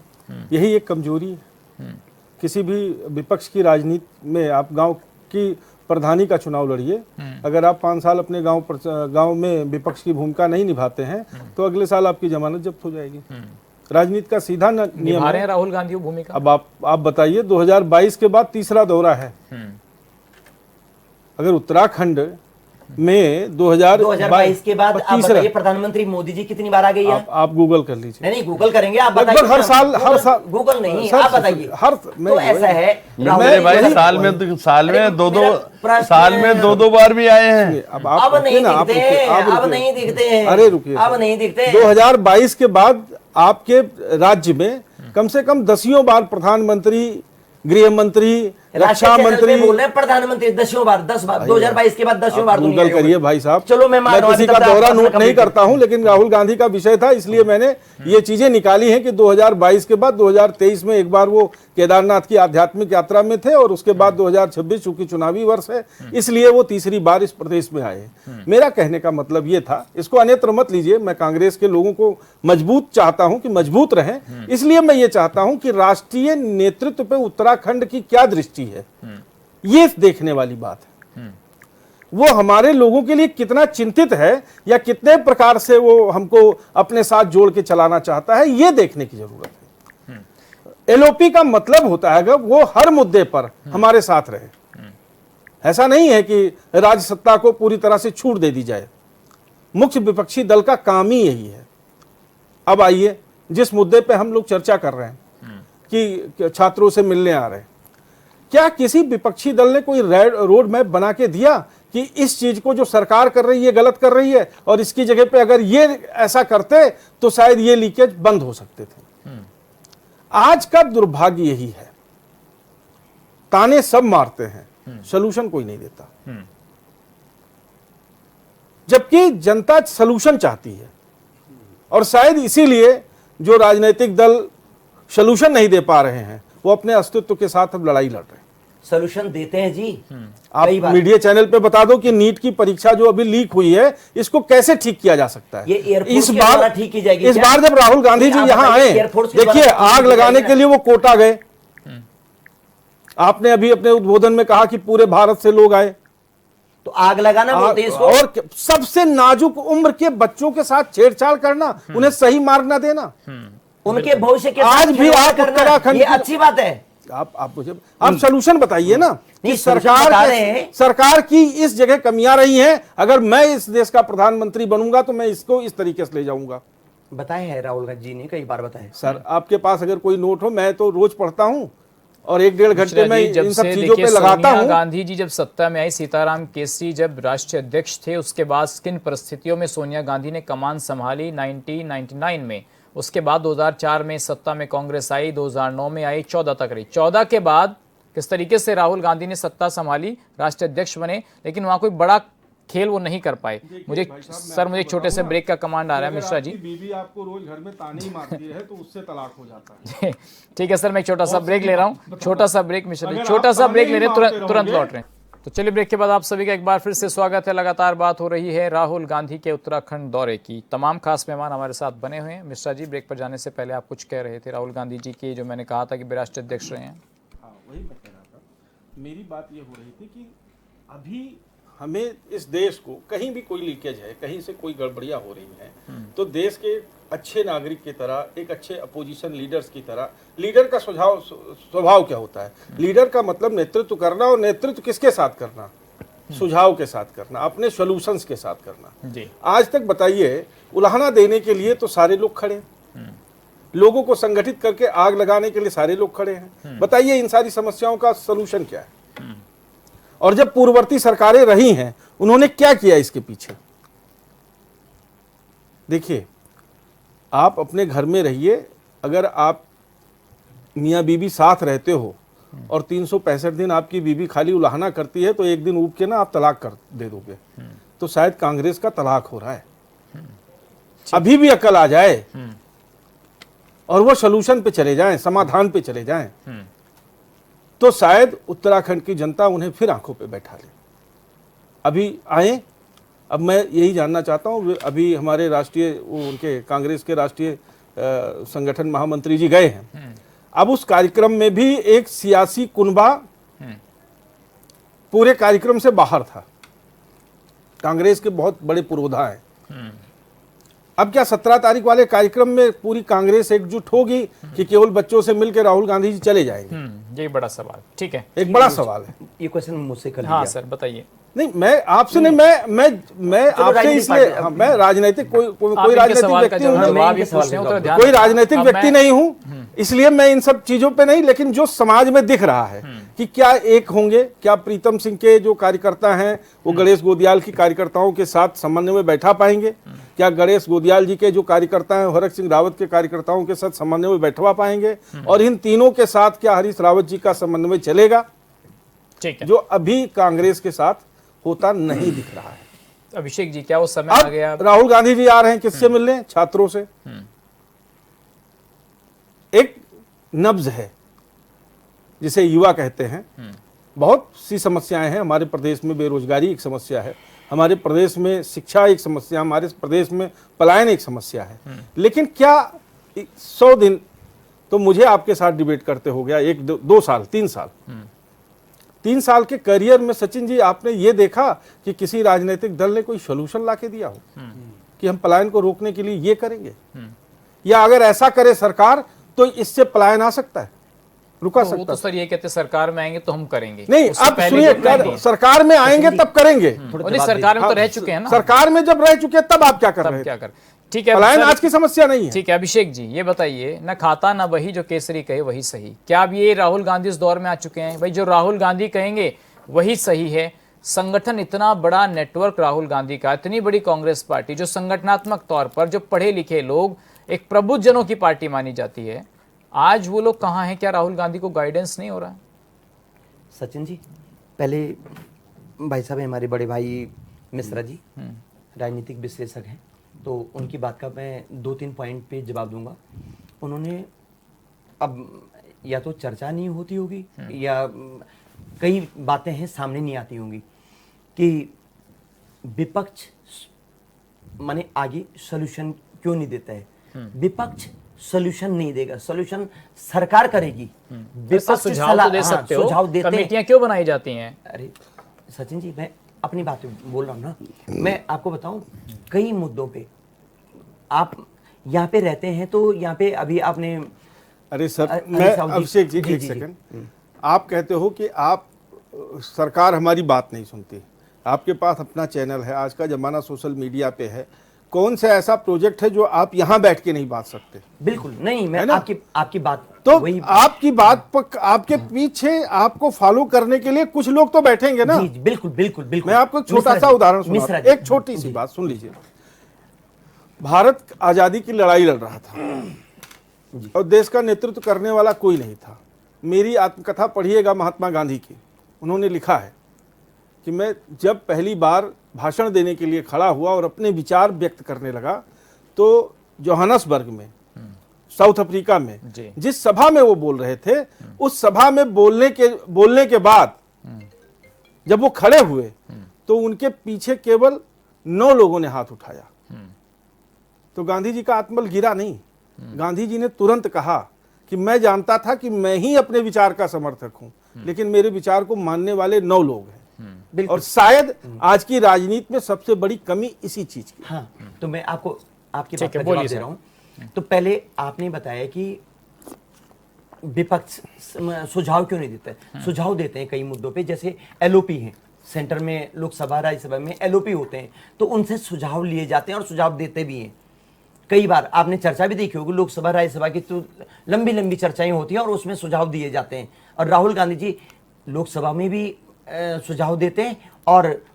यही एक कमजोरी है। किसी भी विपक्ष की राजनीति में आप गांव की प्रधानी का चुनाव लड़िए, अगर आप 5 साल अपने गांव में विपक्ष की भूमिका नहीं निभाते हैं तो अगले साल आपकी जमानत जब्त हो जाएगी। राजनीति का सीधा नियम है। राहुल गांधी भूमिका अब आप बताइए, 2022 के बाद तीसरा दौरा है। अगर उत्तराखंड में 2022 के बाद आप बताइए प्रधानमंत्री मोदी जी कितनी बार आ गई है? आप गूगल कर लीजिए। नहीं गूगल करेंगे, आप बताइए। हर साल गूगल नहीं, आप बताइए। तो ऐसा है भाई, साल में दो बार भी आए हैं। अब नहीं दिखते हैं। अरे रुकिए, अब नहीं दिखते। 2022 के बाद आपके राज्य में कम से कम 10 बार प्रधानमंत्री, गृह मंत्री, रक्षा मंत्री बोल रहे हैं, प्रधानमंत्री 10 बार 2022 के बाद 10 बार गूगल करिए भाई साहब। चलो मैं किसी का दौरा नोट नहीं करता हूं, लेकिन राहुल गांधी का विषय था इसलिए मैंने ये चीजें निकाली हैं कि 2022 के बाद 2023 में एक बार वो केदारनाथ की आध्यात्मिक यात्रा में थे और उसके बाद 2026 चूंकि चुनावी वर्ष है इसलिए वो तीसरी बार इस प्रदेश में आए। मेरा कहने का मतलब ये था, इसको अन्यत्र मत लीजिए, मैं कांग्रेस के लोगों को मजबूत चाहता हूं कि मजबूत रहें, इसलिए मैं ये चाहता हूं कि राष्ट्रीय नेतृत्व पे उत्तराखंड की क्या दृष्टि है ये देखने वाली बात है। वो हमारे लोगों के लिए कितना चिंतित है या कितने प्रकार से वो हमको अपने साथ जोड़ के चलाना चाहता है ये देखने की जरूरत है। एलओपी का मतलब होता है कि वो हर मुद्दे पर हमारे साथ रहे। ऐसा नहीं है कि राज्य सत्ता को पूरी तरह से छूट दे दी जाए। मुख्य विपक्षी दल का काम ही यही है। अब आइए जिस मुद्दे पे हम लोग चर्चा कर रहे हैं कि छात्रों से मिलने आ रहे हैं, क्या किसी विपक्षी दल ने कोई रोड मैप बना के दिया कि इस चीज को जो सरकार कर रही है गलत कर रही है और इसकी जगह पे अगर ये ऐसा करते तो शायद ये लीकेज बंद हो सकते थे? आज का दुर्भाग्य यही है, ताने सब मारते हैं, सलूशन कोई नहीं देता, जबकि जनता सलूशन चाहती है। और शायद इसीलिए जो राजनीतिक दल सलूशन नहीं दे पा रहे हैं वो अपने अस्तित्व के साथ अब लड़ाई लड़ रहे हैं। सॉल्यूशन देते हैं जी। आप मीडिया चैनल पे बता दो कि नीट की परीक्षा जो अभी लीक हुई है इसको कैसे ठीक किया जा सकता है। ये इस बार ठीक की जाएगी। इस बार जब राहुल गांधी जी यहाँ आए, देखिए आग लगाने के लिए वो कोटा गए। आपने अभी अपने उद्बोधन में कहा कि पूरे भारत से लोग आए, तो आग लगाना बोलते हैं इसको। और सबसे नाजुक उम्र के बच्चों के साथ छेड़छाड़ करना, उन्हें सही मार्ग न देना, उनके भविष्य के आज भी आप उत्तराखंड, ये अच्छी बात है। आप मुझे आप सलूशन बताइए ना कि सरकार सरकार की इस जगह कमियां रही हैं। अगर मैं इस देश का प्रधानमंत्री बनूंगा तो मैं इसको इस तरीके से ले जाऊंगा। बताए हैं राहुल गांधी जी ने कई बार बताए। सर आपके पास अगर कोई नोट हो, मैं तो रोज पढ़ता हूं और 1-1.5 घंटे में इन सब चीजों पे लगाता हूं। गांधी जी जब सत्ता में आई, सीताराम केसरी जब राष्ट्रीय अध्यक्ष थे, उसके बाद किन परिस्थितियों में सोनिया गांधी ने कमान संभाली 1999 में, उसके बाद 2004 में सत्ता में कांग्रेस आई, 2009 में आई, 14 तक रही। 14 के बाद किस तरीके से राहुल गांधी ने सत्ता संभाली, राष्ट्रीय अध्यक्ष बने, लेकिन वहां कोई बड़ा खेल वो नहीं कर पाए। मुझे एक छोटे से ब्रेक का कमांड आ रहा है मिश्रा जी। बीवी आपको रोज घर में ताने ही मारती है तो उससे तलाक हो जाता है। ठीक है सर, मैं एक छोटा सा ब्रेक ले रहा हूँ। छोटा सा ब्रेक मिश्रा जी, छोटा सा ब्रेक ले रहे हैं, तुरंत लौट रहे हैं। तो चलिए ब्रेक के बाद आप सभी का एक बार फिर से स्वागत है। लगातार बात हो रही है राहुल गांधी के उत्तराखंड दौरे की। तमाम खास मेहमान हमारे साथ बने हुए हैं। मिश्रा जी, ब्रेक पर जाने से पहले आप कुछ कह रहे थे राहुल गांधी जी की, जो मैंने कहा था कि वे राष्ट्रीय अध्यक्ष रहे हैं। हाँ, वही मैं कह रहा था। मेरी बात ये हो रही थी कि अभी हमें इस देश को कहीं भी कोई लीकेज है, कहीं से कोई गड़बड़ियां हो रही हैं, तो देश के अच्छे नागरिक की तरह, एक अच्छे अपोजिशन लीडर्स की तरह, लीडर का स्वभाव क्या होता है? लीडर का मतलब नेतृत्व करना, और नेतृत्व किसके साथ करना? सुझाव के साथ करना, अपने सॉल्यूशंस के साथ करना जी। आज तक बताइए, उलाहना देने के लिए तो सारे लोग खड़े, लोगों को संगठित करके आग लगाने के लिए सारे लोग खड़े हैं। बताइए इन सारी समस्याओं का सलूशन क्या है? और जब पूर्ववर्ती सरकारें रही हैं उन्होंने क्या किया इसके पीछे? देखिए, आप अपने घर में रहिए, अगर आप मियाँ बीबी साथ रहते हो और 365 दिन आपकी बीबी खाली उलाहना करती है तो एक दिन ऊब के ना आप तलाक कर दे दोगे। तो शायद कांग्रेस का तलाक हो रहा है। अभी भी अकल आ जाए और वो सलूशन पे चले जाएं, समाधान पे चले जाएं, तो शायद उत्तराखंड की जनता उन्हें फिर आंखों पे बैठा ले। अभी आए। अब मैं यही जानना चाहता हूं, अभी हमारे राष्ट्रीय उनके कांग्रेस के राष्ट्रीय संगठन महामंत्री जी गए हैं। अब उस कार्यक्रम में भी एक सियासी कुनबा पूरे कार्यक्रम से बाहर था। कांग्रेस के बहुत बड़े पुरोधा हैं। अब क्या 17 तारीख वाले कार्यक्रम में पूरी कांग्रेस एकजुट होगी कि केवल बच्चों से मिलकर राहुल गांधी जी चले जाएंगे? ये बड़ा सवाल। ठीक है, एक बड़ा सवाल है। ये क्वेश्चन मुझसे कर हाँ लीजिए। सर बताइए। नहीं, मैं आपसे नहीं, मैं आपसे इसलिए, हाँ, मैं राजनीतिक कोई राजनीतिक व्यक्ति हूँ, कोई राजनीतिक व्यक्ति नहीं हूँ, इसलिए मैं इन सब चीजों पे नहीं, लेकिन जो समाज में दिख रहा है कि क्या एक होंगे, क्या प्रीतम सिंह के जो कार्यकर्ता हैं वो गणेश गोदियाल की कार्यकर्ताओं के साथ समन्वय में बैठा पाएंगे? क्या गणेश गोदियाल जी के जो कार्यकर्ता हैं हरक सिंह रावत के कार्यकर्ताओं के साथ समन्वय में बैठवा पाएंगे? और इन तीनों के साथ क्या हरीश रावत जी का समन्वय चलेगा? ठीक है, जो अभी कांग्रेस के साथ होता नहीं दिख रहा है। अभिषेक जी क्या वो समय आ गया? अब राहुल गांधी जी आ रहे हैं, किससे मिलने? छात्रों से। एक नब्ज है जिसे युवा कहते हैं। बहुत सी समस्याएं हैं हमारे प्रदेश में। बेरोजगारी एक समस्या है, हमारे प्रदेश में शिक्षा एक समस्या, हमारे प्रदेश में पलायन एक समस्या है। लेकिन क्या 100 दिन तो मुझे आपके साथ डिबेट करते हो गया, 1-2 साल 3 साल 3 साल के करियर में सचिन जी आपने ये देखा कि किसी राजनीतिक दल ने कोई सोल्यूशन लाके दिया हो कि हम पलायन को रोकने के लिए ये करेंगे, या अगर ऐसा करे सरकार तो इससे पलायन आ सकता है, रुका तो वो सकता तो सर ये कहते सरकार में आएंगे तो हम करेंगे। नहीं, उससे अब पहले सुनिए, तो करेंगे। सरकार में आएंगे तब करेंगे। और इस सरकार में तो रह चुके हैं ना, सरकार में जब रह चुके तब आप क्या कर रहे तब हैं? क्या कर? ठीक है, पलायन सर, आज की समस्या नहीं है। ठीक है अभिषेक जी ये बताइए, न खाता न वही जो केसरी कहे वही सही, क्या अब ये राहुल गांधी इस दौर में आ चुके हैं? भाई जो राहुल गांधी कहेंगे वही सही है। संगठन इतना बड़ा नेटवर्क राहुल गांधी का, इतनी बड़ी कांग्रेस पार्टी जो संगठनात्मक तौर पर जो पढ़े लिखे लोग, एक प्रबुद्धजनों की पार्टी मानी जाती है, आज वो लोग कहाँ हैं? क्या राहुल गांधी को गाइडेंस नहीं हो रहा है? सचिन जी, पहले भाई साहब हमारे बड़े भाई मिश्रा जी राजनीतिक विश्लेषक हैं, तो उनकी बात का मैं 2-3 पॉइंट पे जवाब दूंगा। उन्होंने, अब या तो चर्चा नहीं होती होगी या कई बातें हैं सामने नहीं आती होंगी कि विपक्ष माने आगे सॉल्यूशन क्यों नहीं देता है। विपक्ष सॉल्यूशन नहीं देगा, सॉल्यूशन सरकार करेगी। विपक्ष सुझाव तो दे सकते हो, सुझाव देते हैं। कमेटियां क्यों बनाई जाती हैं? अरे सचिन जी, मैं अपनी बात बोल रहा हूँ ना। मैं आपको बताऊं, कई मुद्दों पे आप यहाँ पे रहते हैं, तो यहाँ पे अभी आपने, अरे सर, अरे मैं साहब जी, अभिषेक जी जी, एक जी, सेकंड, आप कहते हो कि आप सरकार हमारी बात नहीं सुनती, आपके पास अपना चैनल है, आज का जमाना सोशल मीडिया पे है, कौन सा ऐसा प्रोजेक्ट है जो आप यहाँ बैठ के नहीं बात सकते? बिल्कुल नहीं, मैं है ना? आपकी बात तो वही, आपकी बात पर, आपके पीछे आपको फॉलो करने के लिए कुछ लोग तो बैठेंगे ना। जी, बिल्कुल बिल्कुल बिल्कुल। मैं आपको एक छोटा मिश्रा सा जी, उदाहरण मिश्रा सुना, जी, एक छोटी सी बात सुन लीजिए। भारत आजादी की लड़ाई लड़ रहा था और देश का नेतृत्व करने वाला कोई नहीं था। मेरी आत्मकथा पढ़िएगा महात्मा गांधी की, उन्होंने लिखा है कि मैं जब पहली बार भाषण देने के लिए खड़ा हुआ और अपने विचार व्यक्त करने लगा, तो जोहानसबर्ग में, साउथ अफ्रीका में, जिस सभा में वो बोल रहे थे, उस सभा में बोलने के बाद जब वो खड़े हुए तो उनके पीछे केवल 9 लोगों ने हाथ उठाया। तो गांधी जी का आत्मबल गिरा नहीं। गांधी जी ने तुरंत कहा कि मैं जानता था कि मैं ही अपने विचार का समर्थक हूं, लेकिन मेरे विचार को मानने वाले 9 लोग हैं। और शायद आज की राजनीति में सबसे बड़ी कमी इसी चीज की। हाँ, तो मैं आपको आपकी बात का जवाब दे रहा हूं। तो पहले आपने बताया कि विपक्ष सुझाव क्यों नहीं देता है। सुझाव देते हैं कई मुद्दों पे, जैसे एलओपी है, सेंटर में लोकसभा राज्यसभा में एलओपी होते हैं, तो उनसे सुझाव लिए जाते हैं और सुझाव देते भी हैं। कई बार आपने चर्चा भी देखी होगी, लोकसभा राज्यसभा की तो लंबी लंबी चर्चाएं होती हैं और उसमें सुझाव दिए जाते हैं, और राहुल गांधी जी लोकसभा में भी सुझाव देते हैं और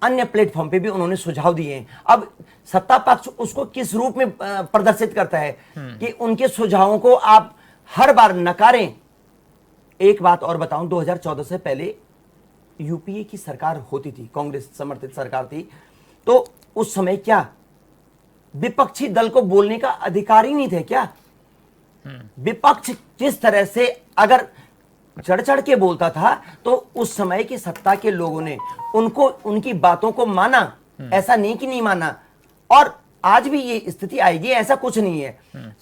अन्य प्लेटफॉर्म पे भी उन्होंने सुझाव दिए हैं। अब सत्ता पक्ष उसको किस रूप में प्रदर्शित करता है कि उनके सुझावों को आप हर बार नकारें। एक बात और बताऊं, 2014 से पहले यूपीए की सरकार होती थी, कांग्रेस समर्थित सरकार थी, तो उस समय क्या विपक्षी दल को बोलने का अधिकार ही नहीं थे क्या? विपक्ष जिस तरह से अगर चढ़ चढ़ के बोलता था तो उस समय की सत्ता के लोगों ने उनको उनकी बातों को माना, ऐसा नहीं कि नहीं माना। और आज भी ये स्थिति आएगी, ऐसा कुछ नहीं है।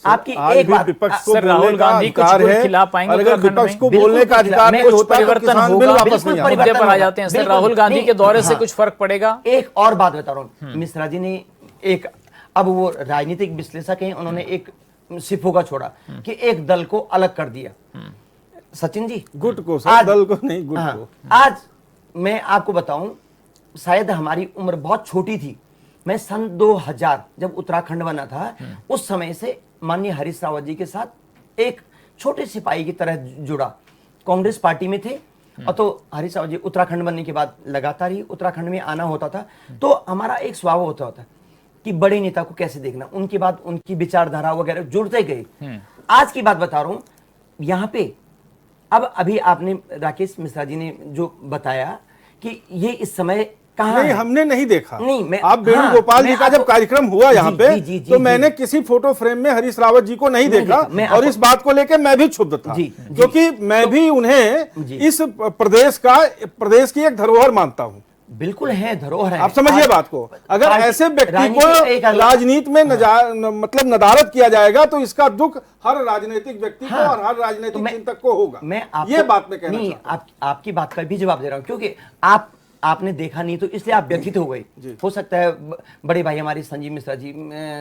आपकी आज एक भी बात, विपक्ष को सर, राहुल बोलने का गांधी कुछ अधिकार गुड़ है, खिला पाएंगे और अगर उत्तराखंड विपक्ष में? को बिल्कुल बोलने का खिला- अधिकार मैं नहीं कुछ होता तो परिवर्तन किसान बिल होगा, वापस बिल्कुल नहीं आएगा। मुद्दे पर आ जाते हैं सर। बिल्कुल, राहुल गांधी नहीं, के दौरे से हाँ। कुछ फर्क पड़ेगा? एक और बात बता रहा हूं, मिश्रा जी ने एक, अब वो राजनीतिक विश्लेषक हैं, उन्होंने एक सिफोगा छोड़ा कि एक दल को अलग कर दिया। सचिन जी, गुट को सर, दल को नहीं, गुट हाँ, को। आज मैं आपको बताऊं, शायद हमारी उम्र बहुत छोटी थी, मैं सन 2000 जब उत्तराखंड बना था, उस समय से माननीय हरीश रावत जी के साथ एक छोटे सिपाही की तरह जुड़ा, कांग्रेस पार्टी में थे। और तो हरीश रावत जी उत्तराखंड बनने के बाद लगातार ही उत्तराखंड में आना होता था, तो हमारा एक स्वभाव होता था कि बड़े नेता को कैसे देखना, उनके बाद उनकी विचारधारा वगैरह जुड़ते गए। आज की बात बता रहा हूं, यहां पे अब अभी आपने राकेश मिश्रा जी ने जो बताया कि ये इस समय कहाँ नहीं, है? हमने नहीं देखा। नहीं, मैं- आप वेणुगोपाल हाँ, जी मैं का जब आपको- कार्यक्रम हुआ यहाँ जी, पे, जी, जी, तो जी, मैंने जी। किसी फोटो फ्रेम में हरीश रावत जी को नहीं देखा, मैं और आपको- इस बात को लेकर मैं भी क्षुब्ध था, जी, जी। क्योंकि मैं भी उन्हें जी। इस प्रदेश की एक धरोहर मानता हूँ। बिल्कुए है, धरोहर है। आप समझिए आज- बात को, अगर आज ऐसे व्यक्ति राजनीति एक को अलग- राजनीति में मतलब नदारत किया जाएगा तो इसका दुख हर राजनीतिक व्यक्ति को हाँ, और हर तो राजनीतिक मैं- चिंतक को होगा। मैं आपको ये बात मैं कहना नहीं, चाहता हूं। आपकी बात का भी जवाब दे रहा हूं, क्योंकि आपने देखा नहीं तो इसलिए आप व्यथित हो गए। हो सकता है बड़े भाई हमारे संजीव मिश्रा जी,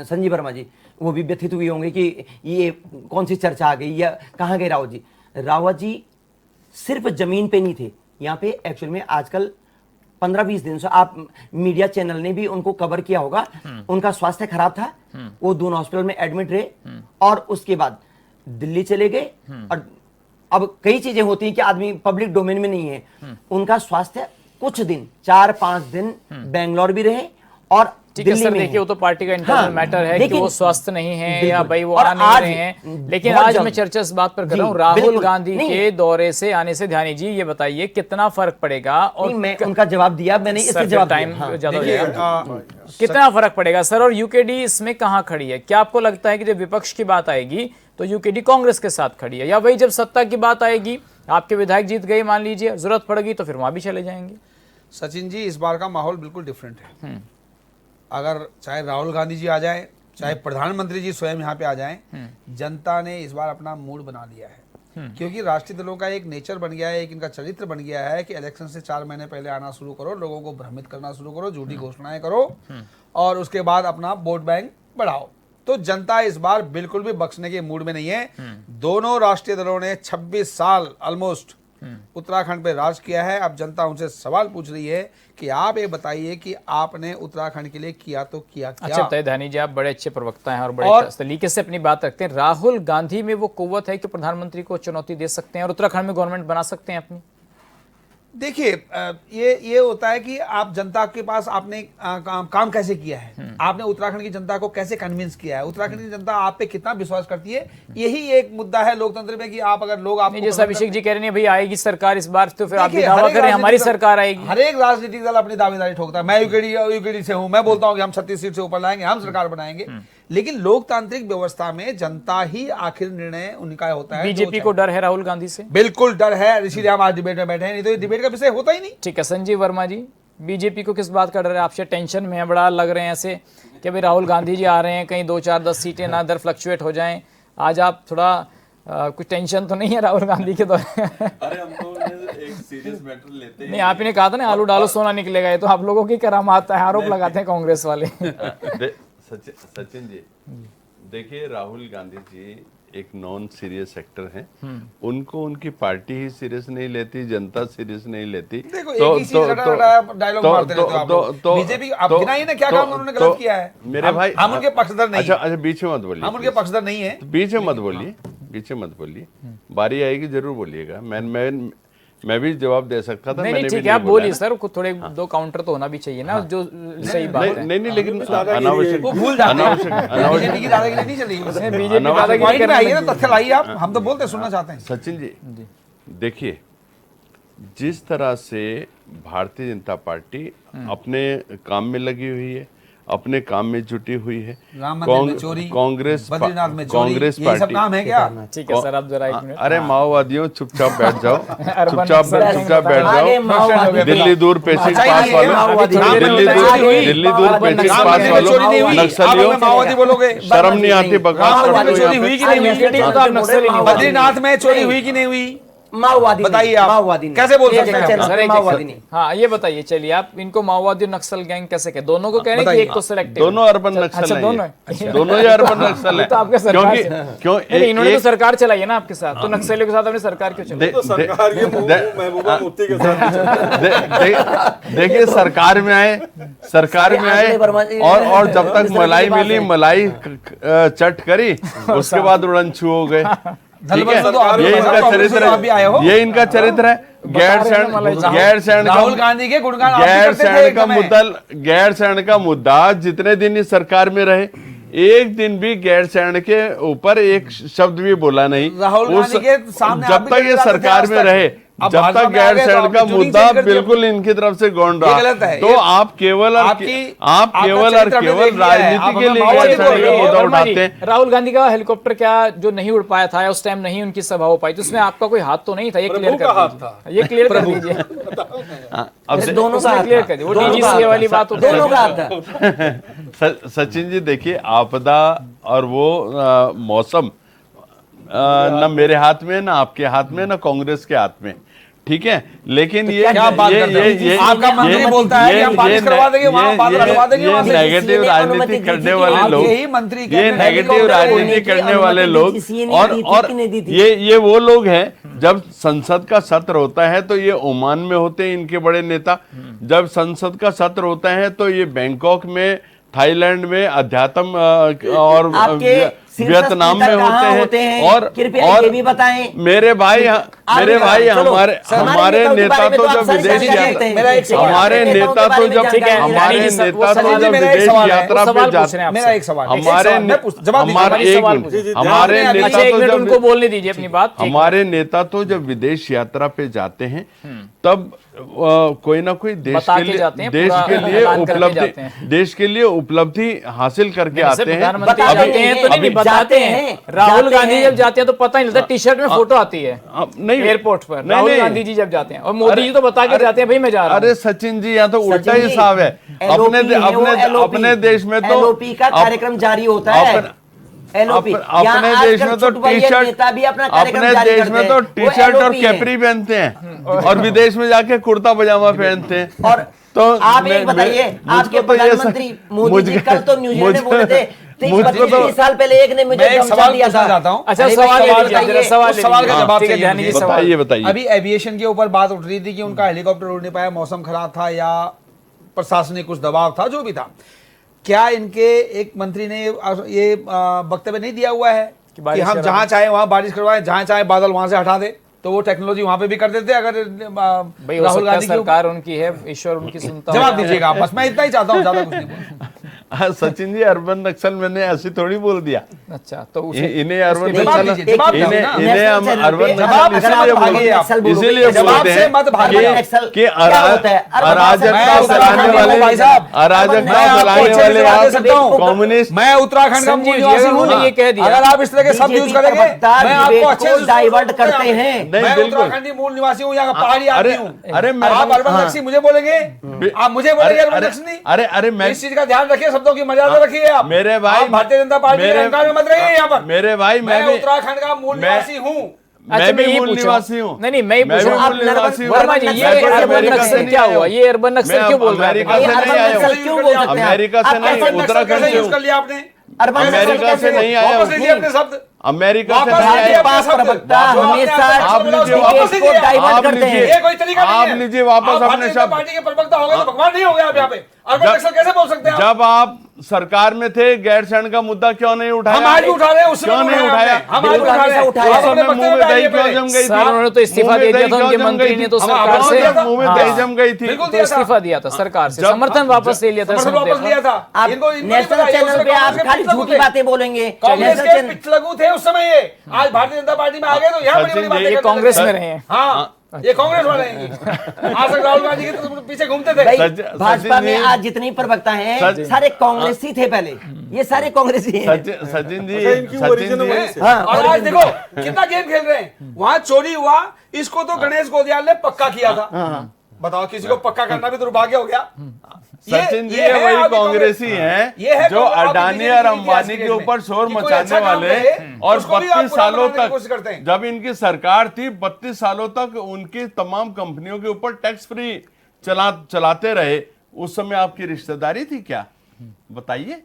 संजीव वर्मा जी, वो भी व्यथित हुए होंगे कि ये कौन सी चर्चा आ गई या कहाँ गए रावत जी। रावत जी सिर्फ जमीन पे नहीं थे यहाँ पे, एक्चुअल में आजकल 15-20 दिन से आप मीडिया चैनल ने भी उनको कवर किया होगा, उनका स्वास्थ्य खराब था, वो दोनों हॉस्पिटल में एडमिट रहे और उसके बाद दिल्ली चले गए। और अब कई चीजें होती हैं कि आदमी पब्लिक डोमेन में नहीं है, उनका स्वास्थ्य कुछ दिन 4-5 दिन बेंगलोर भी रहे और ठीक है दिल्ली सर, में देखिए है। वो तो पार्टी का इंटरनल हाँ, मैटर है कि लेकिन- वो स्वस्थ नहीं है या बिल्कुल। भाई वो और आ नहीं आज रहे हैं, लेकिन बहुत आज जल्द- मैं चर्चा इस बात पर कर रहा हूँ, जी, राहुल बिल्कुल। गांधी नहीं, के दौरे से आने से, ध्यानी जी ये बताइए कितना फर्क पड़ेगा? और नहीं, मैं उनका जवाब दिया, मैंने सर, इससे फिर जवाब टाइम दिया। हाँ। ज्यादा हो देखिए, जाएगा। कितना फर्क पड़ेगा सर? और यूकेडी इसमें कहाँ खड़ी है? क्या आपको लगता है कि जब विपक्ष की बात आएगी तो यूकेडी कांग्रेस के साथ खड़ी है, या वही जब सत्ता की बात आएगी, आपके विधायक जीत गए मान लीजिए, जरूरत पड़ेगी तो फिर वहां भी चले जाएंगे? सचिन जी, इस बार का माहौल बिल्कुल डिफरेंट है। अगर चाहे राहुल गांधी जी आ जाए, चाहे प्रधानमंत्री जी स्वयं यहाँ पे आ जाएं, जनता ने इस बार अपना मूड बना लिया है। क्योंकि राष्ट्रीय दलों का एक नेचर बन गया है, एक इनका चरित्र बन गया है कि इलेक्शन से 4 महीने पहले आना शुरू करो, लोगों को भ्रमित करना शुरू करो, झूठी घोषणाएं करो और उसके बाद अपना वोट बैंक बढ़ाओ। तो जनता इस बार बिल्कुल भी बख्शने के मूड में नहीं है। दोनों राष्ट्रीय दलों ने 26 साल ऑलमोस्ट उत्तराखंड पे राज किया है। अब जनता उनसे सवाल पूछ रही है कि आप ये बताइए कि आपने उत्तराखंड के लिए किया तो किया क्या? अच्छा बताइए ध्यानी जी, आप बड़े अच्छे प्रवक्ता हैं और बड़े और- तरीके से अपनी बात रखते हैं। राहुल गांधी में वो कुव्वत है कि प्रधानमंत्री को चुनौती दे सकते हैं और उत्तराखंड में गवर्नमेंट बना सकते हैं अपनी? देखिए, ये होता है कि आप जनता के पास आपने काम कैसे किया है, आपने उत्तराखंड की जनता को कैसे कन्विंस किया है, उत्तराखंड की जनता आप पे कितना विश्वास करती है। यही एक मुद्दा है लोकतंत्र में कि आप अगर लोग आपको नहीं, जैसा अभिषेक जी कह रहे हैं भाई आएगी सरकार इस बार, तो फिर आप भी देखिए, दावा हर एक करें हमारी राजनीतिक दल- सरकार आएगी। हर एक राजनीतिक दल अपनी दावेदारी ठोकता है। मैं यूकेडी से हूं, मैं बोलता हूं कि हम 36 सीट से ऊपर लाएंगे, हम सरकार बनाएंगे। लेकिन लोकतांत्रिक व्यवस्था में जनता ही आखिर निर्णय उनका होता है। बीजेपी को डर है राहुल गांधी से? बिल्कुल डर है, इसीलिए हम आज डिबेट में बैठे हैं, नहीं तो ये डिबेट का विषय होता ही नहीं। ठीक है, संजीव वर्मा जी, बीजेपी को किस बात का डर है? आपसे टेंशन में है, बड़ा लग रहे हैं ऐसे कि भाई राहुल गांधी जी आ रहे हैं, कहीं 2, 4, 10 सीटें ना इधर फ्लक्चुएट हो जाएं। आज आप थोड़ा कुछ टेंशन तो नहीं है राहुल गांधी के दौरे? अरे हम तो एक सीरियस मैटर लेते नहीं, आप ने कहा था ना आलू डालो सोना निकलेगा, ये तो आप लोगों की करामात है, आरोप लगाते हैं कांग्रेस वाले। सचिन जी, देखिए राहुल गांधी जी एक नॉन सीरियस एक्टर हैं, उनको उनकी पार्टी ही सीरियस नहीं लेती, जनता सीरियस नहीं लेती। देखो एक ही चीज डायलॉग मारते रहते हो आप लोग। बीजेपी आप गिनाइए ना क्या काम उन्होंने गलत किया है। मेरे भाई हम उनके पक्षधर नहीं अच्छा हैं। अच्छा, बीच में मत बोलिए, हम उनके पक्षधर नहीं है। बीच में मत बोलिए, बीच में मत बोलिए, बारी आएगी जरूर बोलिएगा। मैं भी जवाब दे सकता था, नहीं मैंने नहीं भी ठीक है, आप नहीं बोला बोलिए ना। सर, कुछ थोड़े दो काउंटर तो होना भी चाहिए ना, जो सही बात है। नहीं नहीं, लेकिन अनावश्यक वो भूल जाते अनावश्यक हैं। अनावश्यक बीजेपी की दादागिरी नहीं चलेगी। बीजेपी अनावश्यक- दादागिरी पॉइंट में करने आइए ना, लगी। तथ्य लाइए आप। हम तो बोलते सुनना चाहते हैं। सचिन जी देखिए, जिस तरह से भारतीय जनता पार्टी अपने काम में लगी हुई है, अपने काम में जुटी हुई है, राम मंदिर में चोरी, कांग्रेस बद्रीनाथ में चोरी, कांग्रेस यही सब पार्टी, काम है क्या? ठीक है सर, आप जरा एक मिनट। अरे माओवादियों चुपचाप बैठ जाओ, अर्बन चुपचाप नक्सल चुपचाप बैठ आगे माओवादी जाओ। दिल्ली दूर पेचिंग अच्छा ही पास नहीं है, वालों, माओवादी। दिल्ली दूर अर्बन पेचिंग नक्सल पास में वालों, चोरी नहीं हुई। नक्सलियों, आप माओवादी बोलोगे। शर्म नहीं आती बकवास राम करते मंदिर हो में चोरी यहाँ हुई पे। कि नहीं हुई? एडमिनिस्ट्रेटिव तो आप नक्सल ही नहीं हो। बद्रीनाथ में चोरी हुई कि नहीं हुई? माओवादी बताइए नहीं, आप। माओवादी नहीं। कैसे बोल एक सकते हैं एक आप? चैनल सर, पे एक- माओवादी नहीं। हाँ ये बताइए, चलिए आप इनको माओवादी और नक्सल गैंग कैसे कहे? दोनों को कह रहे हैं कि बताइए। एक तो सिलेक्टिव? दोनों अर्बन नक्सल अच्छा, हैं दोनों ये। दोनों ही अर्बन नक्सल ये हैं। तो आपके सरकार क्योंकि से- क्यों नहीं, इन्होंने तो एक- सरकार चलाई है ना आपके साथ, तो नक्सलियों के साथ अपनी सरकार क्यों चलाई? तो सरकार ये महबूबा मुफ्ती के साथ देखिए, सरकार में आए आंकड़े वर्मा जी- और जब तक मिस्टर मलाई के पास मिली, है। मलाई चट करी, उसके बाद उड़नछू हो गए। ठीक है, धलबल से तो आप भी ये हो, इनका कांग्रेस से चरित्र तो आप भी आए हो। है, ये इनका चरित्र है। गैरसैंण राहुल गांधी के गुणगान आप भी करते थे गैरसैंण एक का समय। मुद्दा, गैरसैंण का मुद्दा जितने दिन इस सरकार में रहे, एक दिन भी गैरसैंण के ऊपर एक शब्द भी बोला नहीं। राहुल गांधी के सामने आप जब भी तक ये डटे सरकार आज में तक। रहे, अब जब भाजपा तक में आ गए तो गैरसैण आपने का चुनी मुद्दा चेंज कर दिया। बिल्कुल इनकी तरफ से गौण ये रहा, गलत है। तो ये आप केवल और आपकी- आप आपका केवल और चरित्र हमने केवल देख लिया है। राजनीति आप के हमें लिए माओवादी गैरसैंण बोल रहे का हो। मुद्दा वर्मा जी, उठाते हैं। राहुल गांधी का हेलीकॉप्टर क्या जो नहीं उड़ पाया था या उस टाइम नहीं उनकी सभा हो पाई, तो उसमें आपका कोई हाथ तो नहीं था? ये क्लियर प्रभु का हाथ कर था। दीजिए, ये क्लियर कर दीजिए। अब अरे दोनों का उसमें हाथ क्लियर था। कर दीजिए, वो दोनों का डीजीसीए हाथ वाली था। बात होती है। दोनों का हाथ था। सचिन जी देखिए, आपदा और वो मौसम न मेरे हाथ में, ना आपके हाथ में, ना कांग्रेस के हाथ में, ठीक है। लेकिन ये क्या बात करते हो? आपका मंत्री बोलता है कि हम बारिश करवा देंगे, वहाँ बादल हटवा देंगे, वहाँ से। नेगेटिव ने राजनीति अनुमति दी करने थी वाले कि लोग, यही मंत्री ये कैबिनेट नेगेटिव हेलीकॉप्टर राजनीति उड़ने की करने वाले अनुमति लोग, DGCA ने और दी थी और कि नहीं दी थी? ये वो लोग हैं, जब संसद का सत्र होता है तो ये ओमान में होते हैं इनके बड़े नेता, जब संसद का सत्र होता है तो ये बैंकॉक में, थाईलैंड में, अध्यात्म और आपके शीर्षस्थ वियतनाम में नेता कहाँ होते हैं। और कृपया ये भी बताएं। मेरे भाई चलो, हमारे नेताओं के नेता बारे में तो आप जब सारी विदेश जानकारी यात्रा, रखते हैं। मेरा एक सवाल है। हमारे नेताओं नेता के बारे तो में जब ठीक है, जानकारी हमारे रानी जी, सब- वो नेता तो सवाल जब है, मेरा एक विदेश सवाल है। यात्रा सवाल पे पूछ रहे हैं जाते, आपसे। मेरा एक सवाल है। हमारे एक सवाल, मैं पूछ- जवाब दीजिए। हमारे एक एक सवाल मिनट, पूछिए। हमारे ध्यान में नेता अच्छा, एक तो मिनट जब उनको बोलने दीजिए अपनी बात। ठीक है। हमारे नेता तो जब विदेश यात्रा पे जाते हैं तब कोई ना कोई देश बता के के लिए, जाते हैं, देश पूरा के लिए ऐलान करके जाते उपलब्धि, हैं। देश के लिए उपलब्धि हासिल करके जैसे आते हैं। प्रधानमंत्री बताते जाते हैं तो हैं, नहीं बताते जाते हैं। हैं, राहुल जाते गांधी हैं। जब जाते हैं तो पता नहीं लगता, टी शर्ट में फोटो आती है नहीं, एयरपोर्ट पर। नहीं, राहुल नहीं। गांधी जी जब जाते हैं और मोदी अरे- जी तो बता के अरे- जाते हैं भाई मैं जा रहा अरे हूँ। सचिन जी, यहाँ तो उल्टा सचिन जी, हिसाब है। LOP है वो, LOP। अपने देश में तो LOP का कार्यक्रम जारी होता है। LOP अपने देश में तो टी शर्ट, नेता भी अपना कार्यक्रम अपने जारी देश करते में हैं। तो वो टी शर्ट और LOP है। कैपरी पहनते हैं और विदेश में जाके कुर्ता पजामा पहनते हैं। और तो आप एक बताइए, आपके प्रधानमंत्री मोदी जी कल तो न्यूजीलैंड में बोले थे 30 साल पहले एक ने मुझे मैं एक गमछा सवाल दिया पूछना था। चाहता हूँ। अच्छा, अरे भाई, सवाल ले लीजिए, बताइए। जरा सवाल उस ले सवाल लीजिए। का जवाब ठीक है, चाहिए ध्यानी जी, मुझे। सवाल। बताइए बताइए। अभी एविएशन के ऊपर बात उठ रही थी कि उनका हेलीकॉप्टर उड़ नहीं पाया, मौसम खराब था या प्रशासनिक कुछ दबाव था, जो भी था। क्या इनके एक मंत्री ने ये वक्तव्य नहीं दिया हुआ है कि बारिश हम करा जहां दें? चाहे वहां बारिश करवाएं, जहां चाहे बादल वहां से हटा दे, तो वो टेक्नोलॉजी वहां पे भी कर देते अगर भाई हो राहुल सकता है गांधी की सरकार उनकी है, ईश्वर उनकी सुनता जवाब होगा। दीजिएगा आप, बस मैं इतना ही चाहता हूँ, ज्यादा कुछ नहीं बोलूं। सचिन जी, अर्बन नक्सल मैंने ऐसी थोड़ी बोल दिया। अच्छा, तो उसे इन्हें अर्बन नहीं, जवाब नक्सल, दीजिए, जवाब दीजिए ना। इन्हें हम नेशनल अर्बन चैनल पे जवाब नक्सल अगर आप इसीलिए भागे आप, इसीलिए जवाब बोलते से हैं मत भागिए। अर्बन नक्सल कि क्या होता है? अर्बन अराजकता मैं नक्सल फैलाने उत्तराखंड वाले, भाई साहब, अराजकता मैं आपको फैलाने अच्छे से वाले जवाब दे आप सकता हूँ। कम्युनिस्ट, मैं उत्तराखंड का संजीव मूल जी, निवासी अगर हूँ। उन्होंने ये कह दिया, अगर आप इस तरह के शब्द यूज करेंगे, मैं आपको अच्छे से डाइवर्ट करते हैं। नहीं, मैं बिल्कुल। उत्तराखंडी मूल निवासी हूँ, यहाँ का पहाड़ी आदमी हूँ। अरे मैं- आप अर्बन नक्सी मुझे बोलेंगे, आप मुझे बोलेंगे अर्बन नक्सी। अरे मैं इस चीज का ध्यान रखिए, शब्दों की मर्यादा रखिए आप। मेरे भाई, आप भारतीय जनता पार्टी के अहंकार में मत रहिए यहाँ पर। मेरे भाई, मैं भी उत्तराखंड का मूल मैं- निवासी हूँ। अच्छा, मैं भी यही मूल पूछ रहा निवासी हूँ। नहीं, मैं ही मैं पूछ भी रहा हूँ। मूल निवासी हूँ। वर्मा जी, ये मैं कोई अर्बन अमेरिका से नक्सल नहीं क्या आया हुआ? हूँ। ये अर्बन नक्सल मैं क्यों बोल रहे अमेरिका हैं? से ये नहीं अर्बन आया नक्सल हूँ। क्यों बोल सकते हैं आप? अमेरिका से आप नहीं, कैसे उत्तराखंड कैसे से यूज हूँ। कर लिया आपने? अर्बन अमेरिका से नहीं आया वापस हूं। लीजिए अपने शब्द, अमेरिका से वापस नहीं लीजिए आया अपने पास शब्द। प्रवक्ता जो आपने हमेशा अपने आप शब्द लीजिए, वापस केस को लीजिए। डाइवर्ट आप करते लीजिए। हैं। ये कोई तरीका नहीं आप है। लीजिए वापस आप अपने भारतीय जनता शब्द। पार्टी के प्रवक्ता हो गए तो भगवान नहीं हो गए आप यहाँ पे। अर्बन जब- नक्सल कैसे बोल सकते हैं आप? जब आप सरकार में थे गैरसैंण का मुद्दा क्यों नहीं उठाया? हम आज भी उठा रहे हैं, उस समय क्यों भी नहीं उठाया उठाया? हमने। हम आज भी बिल्कुल उठा रहे हैं। हमेशा उठाया। उस आप अपने समय वक्तव्य मुंह में में दही आइए क्यों पहले। जम गई थी? सर उन्होंने तो इस्तीफा मुंह में दे दिया दही था, क्यों उनके जम मंत्री गई ने थी? तो सरकार आपको से दिया था? मुंह में दही जम गई थी। बिल्कुल तो दिया था। इस्तीफा दिया था सरकार से, जब- समर्थन वापस ले लिया था इस समर्थन मुद्दे वापस लिया पर। था। आप इनको नेशनल चैनल पे आप खाली झूठी बातें बोलेंगे। कांग्रेस नेशनल के चैनल पिछलगू थे उस समय, ये आज भारतीय जनता पार्टी में आ गए तो यहाँ बड़ी बड़ी सचिन बातें जी, ये करने कांग्रेस लगे। में रहे हैं। हाँ, ये कांग्रेस वाले हैं ये। आज तक राहुल गांधी के तो पीछे घूमते थे। भाई सचिन भाजपा जी- में आज जितने प्रवक्ता हैं सचिन- सारे कांग्रेसी थे पहले, ये सारे कांग्रेसी हैं। सचिन जी, अच्छा, इनकी सचिन origin जी, वहीं से। हाँ, और आज देखो कितना गेम खेल रहे हैं। वहां चोरी हुआ, इसको तो गणेश गोदियाल ने पक्का किया था। बताओ, किसी को पक्का करना भी दुर्भाग्य हो गया। सचिन जी ये है वही आपकी कांग्रेसी ये हैं है जो आपकी अडानी बीजेपी और की अंबानी इतिहास के ऊपर शोर कि कोई मचाने अच्छा काम वाले करे, और उसको भी आप 32 पुराना सालों बनाने की कोशिश करते तक हैं। जब इनकी सरकार थी 32 सालों तक उनकी तमाम कंपनियों के ऊपर टैक्स फ्री चलाते रहे। उस समय आपकी रिश्तेदारी थी क्या? बताइए,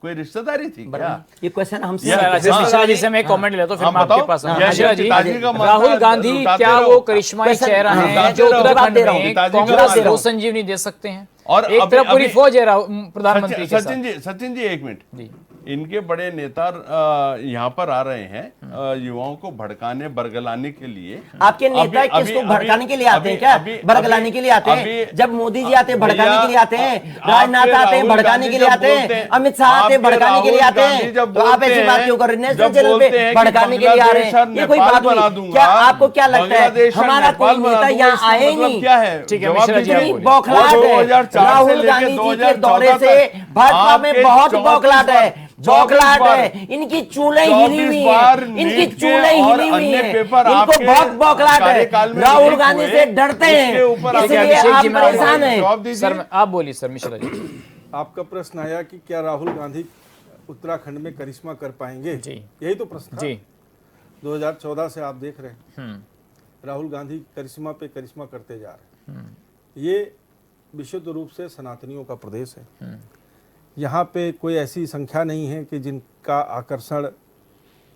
कोई रिश्तेदारी थी क्या? ये क्वेश्चन हमसे ये- अच्छा, हाँ। मिश्रा जी से मैं कमेंट लेता हूं, फिर हाँ, मैं आपके बताओ। पास आऊंगा। ये मिश्रा जी, पिताजी का मामला राहुल गांधी उठाते क्या रहो। वो करिश्माई क्वेश्चन- चेहरा हाँ, है उठाते जो रहो। उत्तराखंड दे रहा हूं, में पिताजी का कांग्रेस मामला। को संजीवनी दे सकते हैं? और एक अभी- तरफ पूरी अभी- फौज है प्रधानमंत्री के साथ। सचिन जी एक मिनट। इनके बड़े नेता यहाँ पर आ रहे हैं युवाओं को भड़काने बरगलाने के लिए। आपके नेता अभी- किसको अभी- भड़काने के लिए आते हैं क्या? अभी- बरगलाने के लिए आते हैं? अभी- जब मोदी जी आते हैं भड़काने भैया, के लिए आते हैं, आपके राजनाथ आते हैं राहुल भड़काने गांधी के लिए जब आते बोलते हैं, हैं, अमित शाह आते हैं आपके भड़काने के लिए राहुल आते गांधी हैं, जब तो आप ऐसी बोलते बात हैं, क्यों कर रहे हैं? नेशनल जब चैनल बोलते पे हैं कि भड़काने के लिए आ रहे बांग्लादेश और हैं, ये कोई नेपाल बात बना हुई? दूंगा, क्या आपको क्या लगता है बांग्लादेश और हमारा नेपाल कोई बना नेता दूंगा, यहाँ इसका आए मतलब नहीं? क्या है? ठीक है, जवाब मिश्रा जी, दीजिए। आप बोलिए। बौखलाहट वो है 2004 से राहुल लेके गांधी जी के 2014 दौरे से तक भाजपा में आपके बहुत 34 बौखलाहट है, बार- बौखलाहट 34 है। इनकी चूल्हे 34 हिली हुई बार है, इनकी नीट के चूल्हे और हिली हुई अन्य है, पेपर इनको आपके बहुत बौखलाहट है। कार्यकाल में राहुल लीक गांधी हुए, से डरते उसके हैं, ऊपर आप इसलिए अभिषेक आप जी, मैं परेशान हैं। जवाब दीजिए। सर आप बोलिए सर, मिश्रा जी। आपका प्रश्न आया कि क्या राहुल गांधी उत्तराखंड में करिश्मा कर पाएंगे? जी। यही तो प्रश्न था। जी 2014 से आप देख रहे हैं राहुल गांधी करिश्मा पे करिश्मा करते जा रहे हैं। ये विशुद्ध रूप से सनातनियों का प्रदेश है। यहाँ पे कोई ऐसी संख्या नहीं है कि जिनका आकर्षण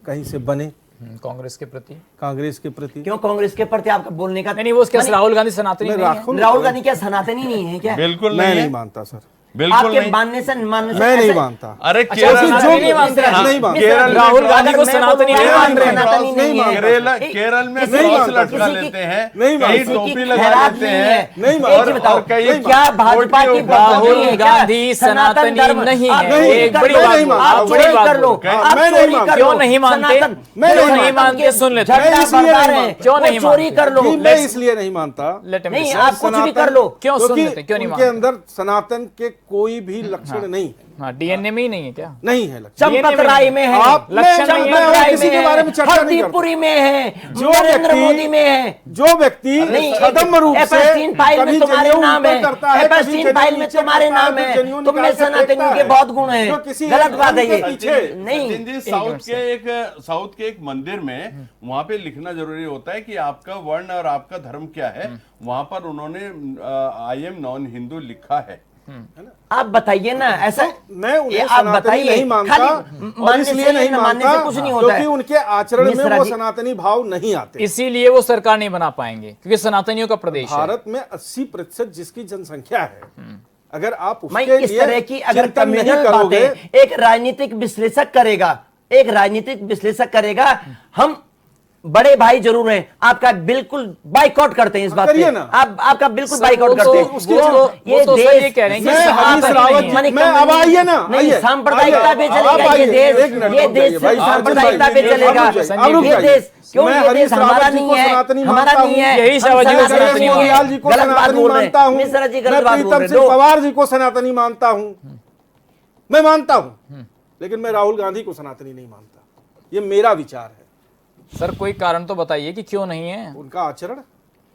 कहीं से बने कांग्रेस के प्रति। कांग्रेस के प्रति। क्यों कांग्रेस के प्रति आपका बोलने का नहीं वो क्या राहुल गांधी सनातनी मैं नहीं है? राहुल राहुल गांधी क्या सनातनी नहीं है क्या? बिल्कुल मैं नहीं नहीं है, मानता सर, बिल्कुल आपके नहीं। मानने से मानने से मैं नहीं ऐसा- मानता। अरे अच्छा, केरल सनातनी में- नहीं मानते हैं। नहीं मानते। केरल राहुल में गांधी को अगर मैं सनातनी बोलूं, नहीं मान रहे हैं। सनातनी नहीं है। केरल में किसी क्रॉस की- लटका किसी की- लेते हैं, नहीं कहीं मानते। टोपी किसी की लगा खैरात लेते नहीं हैं, है। नहीं एक मानते। चीज बताओ, और कहीं क्या भाजपा की राहुल गांधी सनातनी नहीं है। एक बड़ी बात नहीं मानता। आप बड़ी चोरी बात कर लो, बोल। आप मैं नहीं चोरी मानता। कर लो। क्यों नहीं मानते? सनातन- मैं क्यों नहीं नहीं मानता। मानते? सुन लेते हैं। मैं झंडा इसलिए बरदार नहीं है, मानता। क्यों वो नहीं चोरी मानते? कर लो। कि मैं इसलिए नहीं मानता। Let him नहीं, listen. आप कुछ भी कर लो। क्यों सुन क्योंकि लेते? क्यों नहीं उनके मानते? अंदर सनातन के कोई भी लक्षण नहीं है। हाँ डीएनए में ही नहीं है क्या? नहीं है लक्षण। चंपत राय में है, आप लक्षण नहीं है। चंपत राय किसी के में बारे है, में चर्चा नहीं करते। हरदीपुरी में है, जो नरेंद्र व्यक्ति- मोदी में है। जो व्यक्ति नहीं, छद्म रूप से एपस्टीन फाइल में कभी तुम्हारे जनेऊ नाम ऊपर है, करता है, एपस्टीन कभी फाइल जनेऊ में नीचे तुम्हारे करता है, नाम तो है, जनेऊ तुम में निकाल के सनातनियों फेंकता के है। बहुत गुण हैं। जो किसी गलत बात है ये। के पीछे नहीं, सचिन जी साउथ के एक मंदिर में वहां पे लिखना जरूरी होता है कि आपका वर्ण और आपका धर्म क्या है। वहां पर उन्होंने आई एम नॉन हिंदू लिखा है। आप बताइए ना ऐसा। मैं ये उन्हें आप सनातनी बताइए, नहीं मानता खाली और मानने इसलिए से नहीं ना मानने मानता से कुछ नहीं होता क्योंकि है। उनके आचरण में मिश्रा वो जी- सनातनी भाव नहीं आते। इसीलिए वो सरकार नहीं बना पाएंगे क्योंकि सनातनियों का प्रदेश है। भारत में 80% जिसकी जनसंख्या है, अगर आप मैं उसके इस लिए तरह की अगर चिंतन नहीं कम्युनल करोगे, बातें एक राजनीतिक विश्लेषक करेगा, एक राजनीतिक विश्लेषक करेगा, हम बड़े भाई जरूर हैं, आपका बिल्कुल बाइकआउट करते हैं इस बात करिए पे। ना। आप आपका बिल्कुल सर, बाइकआउट वो करते हैं। तो- उसकी वो तो सर ये कह रहे हैं कि मैं हरीश सनातनी रावत नहीं है। माने मैं अब आइए ना, नहीं, आइए, सांप्रदायिकता आइए, पे आप चलेगा ये आइए, देश, एक मिनट ये रुक देश जाइए भाई, सिर्फ सांप्रदायिकता अर्जुन पे भाई, चलेगा। आप रुक जाइए, आप रुक ये जाइए। देश क्यों, मैं ये देश हरीश हमारा रावत जी नहीं को है, सनातनी हमारा मानता नहीं हूं। है। यही हम शाबाश जी को सनातनी सनातनी नहीं है। मोहनलाल जी को गलत बात सनातनी बोल रहे हैं। मानता हूं। मिश्रा जी मैं गलत बात बोल प्रीतम रहे सिंह हैं। पवार जी को सनातनी मानता हूं। मैं मानता हूं, लेकिन मैं राहुल गांधी को सनातनी नहीं मानता। ये मेरा विचार है। सर कोई कारण तो बताइए कि क्यों नहीं है? उनका आचरण,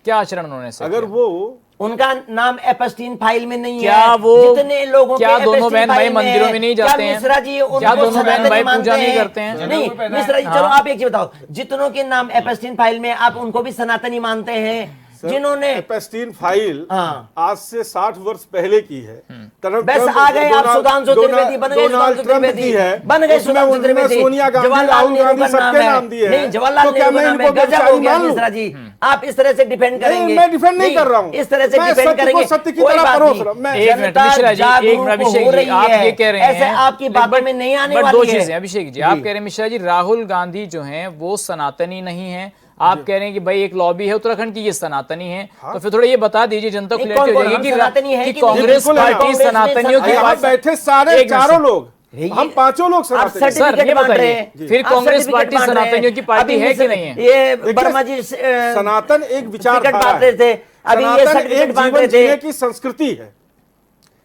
क्या आचरण उन्होंने से अगर किया? वो उनका नाम एपस्टीन फाइल में नहीं क्या है। वो जितने लोगों क्या के दोनों एपस्टीन बहन भाई फाइल में मंदिरों है, में नहीं क्या जाते हैं? मिश्रा जी उनको क्या दोनों बहन सनातनी भाई मानते पूजा नहीं हैं? करते हैं? नहीं मिश्रा जी, चलो आप एक चीज बताओ, जितनों के नाम एपस्टीन फाइल में आप उनको भी सनातनी मानते हैं? जिन्होंने एपेस्टीन फाइल हाँ। आज से 60 वर्ष पहले की है। बस आ गए आप सुधांशु त्रिवेदी बन गए, सुधांशु त्रिवेदी बन गए, सुधांशु त्रिवेदी, सोनिया गांधी, जवाहरलाल राहुल नेहरू गांधी का सबके नाम नाम दिए है। हैं। नहीं, जवाहरलाल तो क्या नेहरू का मैं नाम है, इनको गजब हो गया मान लूं? मिश्रा जी। आप इस तरह से डिफेंड करेंगे? मैं डिफेंड नहीं कर रहा हूं। इस तरह से मैं डिफेंड सत्य को करेंगे, सत्य की कोई तरह बात परोस नहीं। रहा हूं। मैं एक मिनट जनता मिश्रा जी, एक जागरूक मिनट अभिषेक हो जी, रही आप है। ये कह रहे हैं ऐसे आपकी बातों में नहीं आने वाली दो है। चीजें अभिषेक जी, आप कह रहे हैं मिश्रा जी राहुल गांधी जो हैं वो सनातनी नहीं है, आप कह रहे हैं कि भाई एक लॉबी है उत्तराखंड की, ये सनातनी है। तो फिर थोड़ा ये बता दीजिए, जनता को नहीं, क्लियरिटी हो कौन-कौन जाएगी हम सनातनी हैं कि कि नहीं? कांग्रेस बिल्कुल है। पार्टी कांग्रेस में सनातनियों की सब- यहाँ बात बैठे सारे एक मिनट चारों सर। लोग, हम पांचों लोग आप सनातनी हैं। सर, ये सर्टिफिकेट बांट बताइए, रहे हैं। फिर आप कांग्रेस सर्टिफिकेट पार्टी बांट रहे हैं। सनातनियों की पार्टी अभी है कि मिश्र- नहीं है? ये देखिए, वर्मा जी सनातन एक विचारधारा बांट रहे थे, अभी ये सनातन सर्टिफिकेट एक बांट जीवन रहे जीने थे। की संस्कृति है।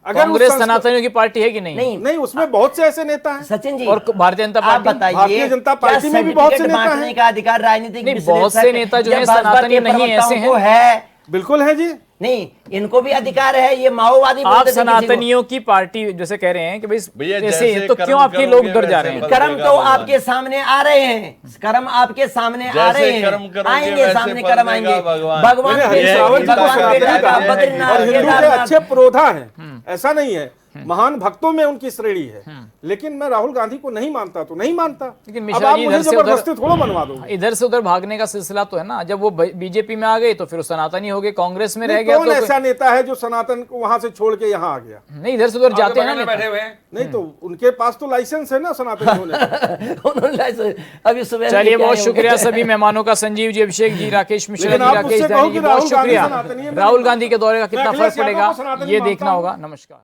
अगर कांग्रेस सनातनियों की पार्टी है कि नहीं? नहीं, नहीं, उसमें बहुत से ऐसे नेता हैं। सचिन जी और भारतीय जनता आप पार्टी? बताइए, भारतीय जनता क्या पार्टी में भी बहुत से सर्टिफिकेट नेता बांटने हैं। का अधिकार राजनीतिक नहीं, विश्लेषक बहुत से नेता जो या हैं भाजपा सनातनी के नहीं ऐसे प्रवक्ताओं हैं। को है? बिल्कुल है जी। नहीं, इनको भी अधिकार है। ये माओवादी आप बोलते थे किसी को। सनातनियों की पार्टी जैसे कह रहे हैं कि भैया भाई जैसे ऐसे तो कर्म क्यों आपके लोग करोगे डर जा वैसे रहे हैं? फल कर्म देगा तो भगवान। आपके सामने आ रहे हैं, कर्म आपके सामने आ जैसे रहे हैं, कर्म करोगे आएंगे वैसे सामने फल कर्म देगा आएंगे। भगवान। भगवान मैंने के- हरीश रावत जी को भगवान सनातनी बेटा कहा का है। बद्रीनाथ, और हिंदू के केदारनाथ। अच्छे पुरोधा हैं, ऐसा नहीं है। महान भक्तों में उनकी श्रेणी है। लेकिन मैं राहुल गांधी को नहीं मानता तो नहीं मानता। लेकिन अब मिश्रा आप जी मुझे इधर से जबरदस्ती थोड़ा बनवा दोगे। इधर से उधर भागने का सिलसिला तो है ना, जब वो बीजेपी में आ गए तो फिर वो सनातनी हो गए, कांग्रेस में रह नहीं, गया कौन तो ऐसा नेता है जो सनातन को वहां से छोड़ के यहाँ आ गया? नहीं, इधर से उधर जाते हैं ना नेता। बैठे हुए हैं। नहीं तो उनके पास तो लाइसेंस है ना सनातनी होने का। उन्होंने अभी सुबह चलिए, लेके बहुत आए शुक्रिया होंगे। सभी मेहमानों का, संजीव जी, अभिषेक जी, राकेश मिश्रा लेकिन जी, आप राकेश मुझसे दानी कहो जी, कि बहुत राहुल गांधी शुक्रिया। सनातनी है, मैं राहुल नहीं गांधी के दौरे का कितना मैं फर्क अखिलेश यादव पड़ेगा को सनातनी ये मानता देखना हूं। होगा। नमस्कार।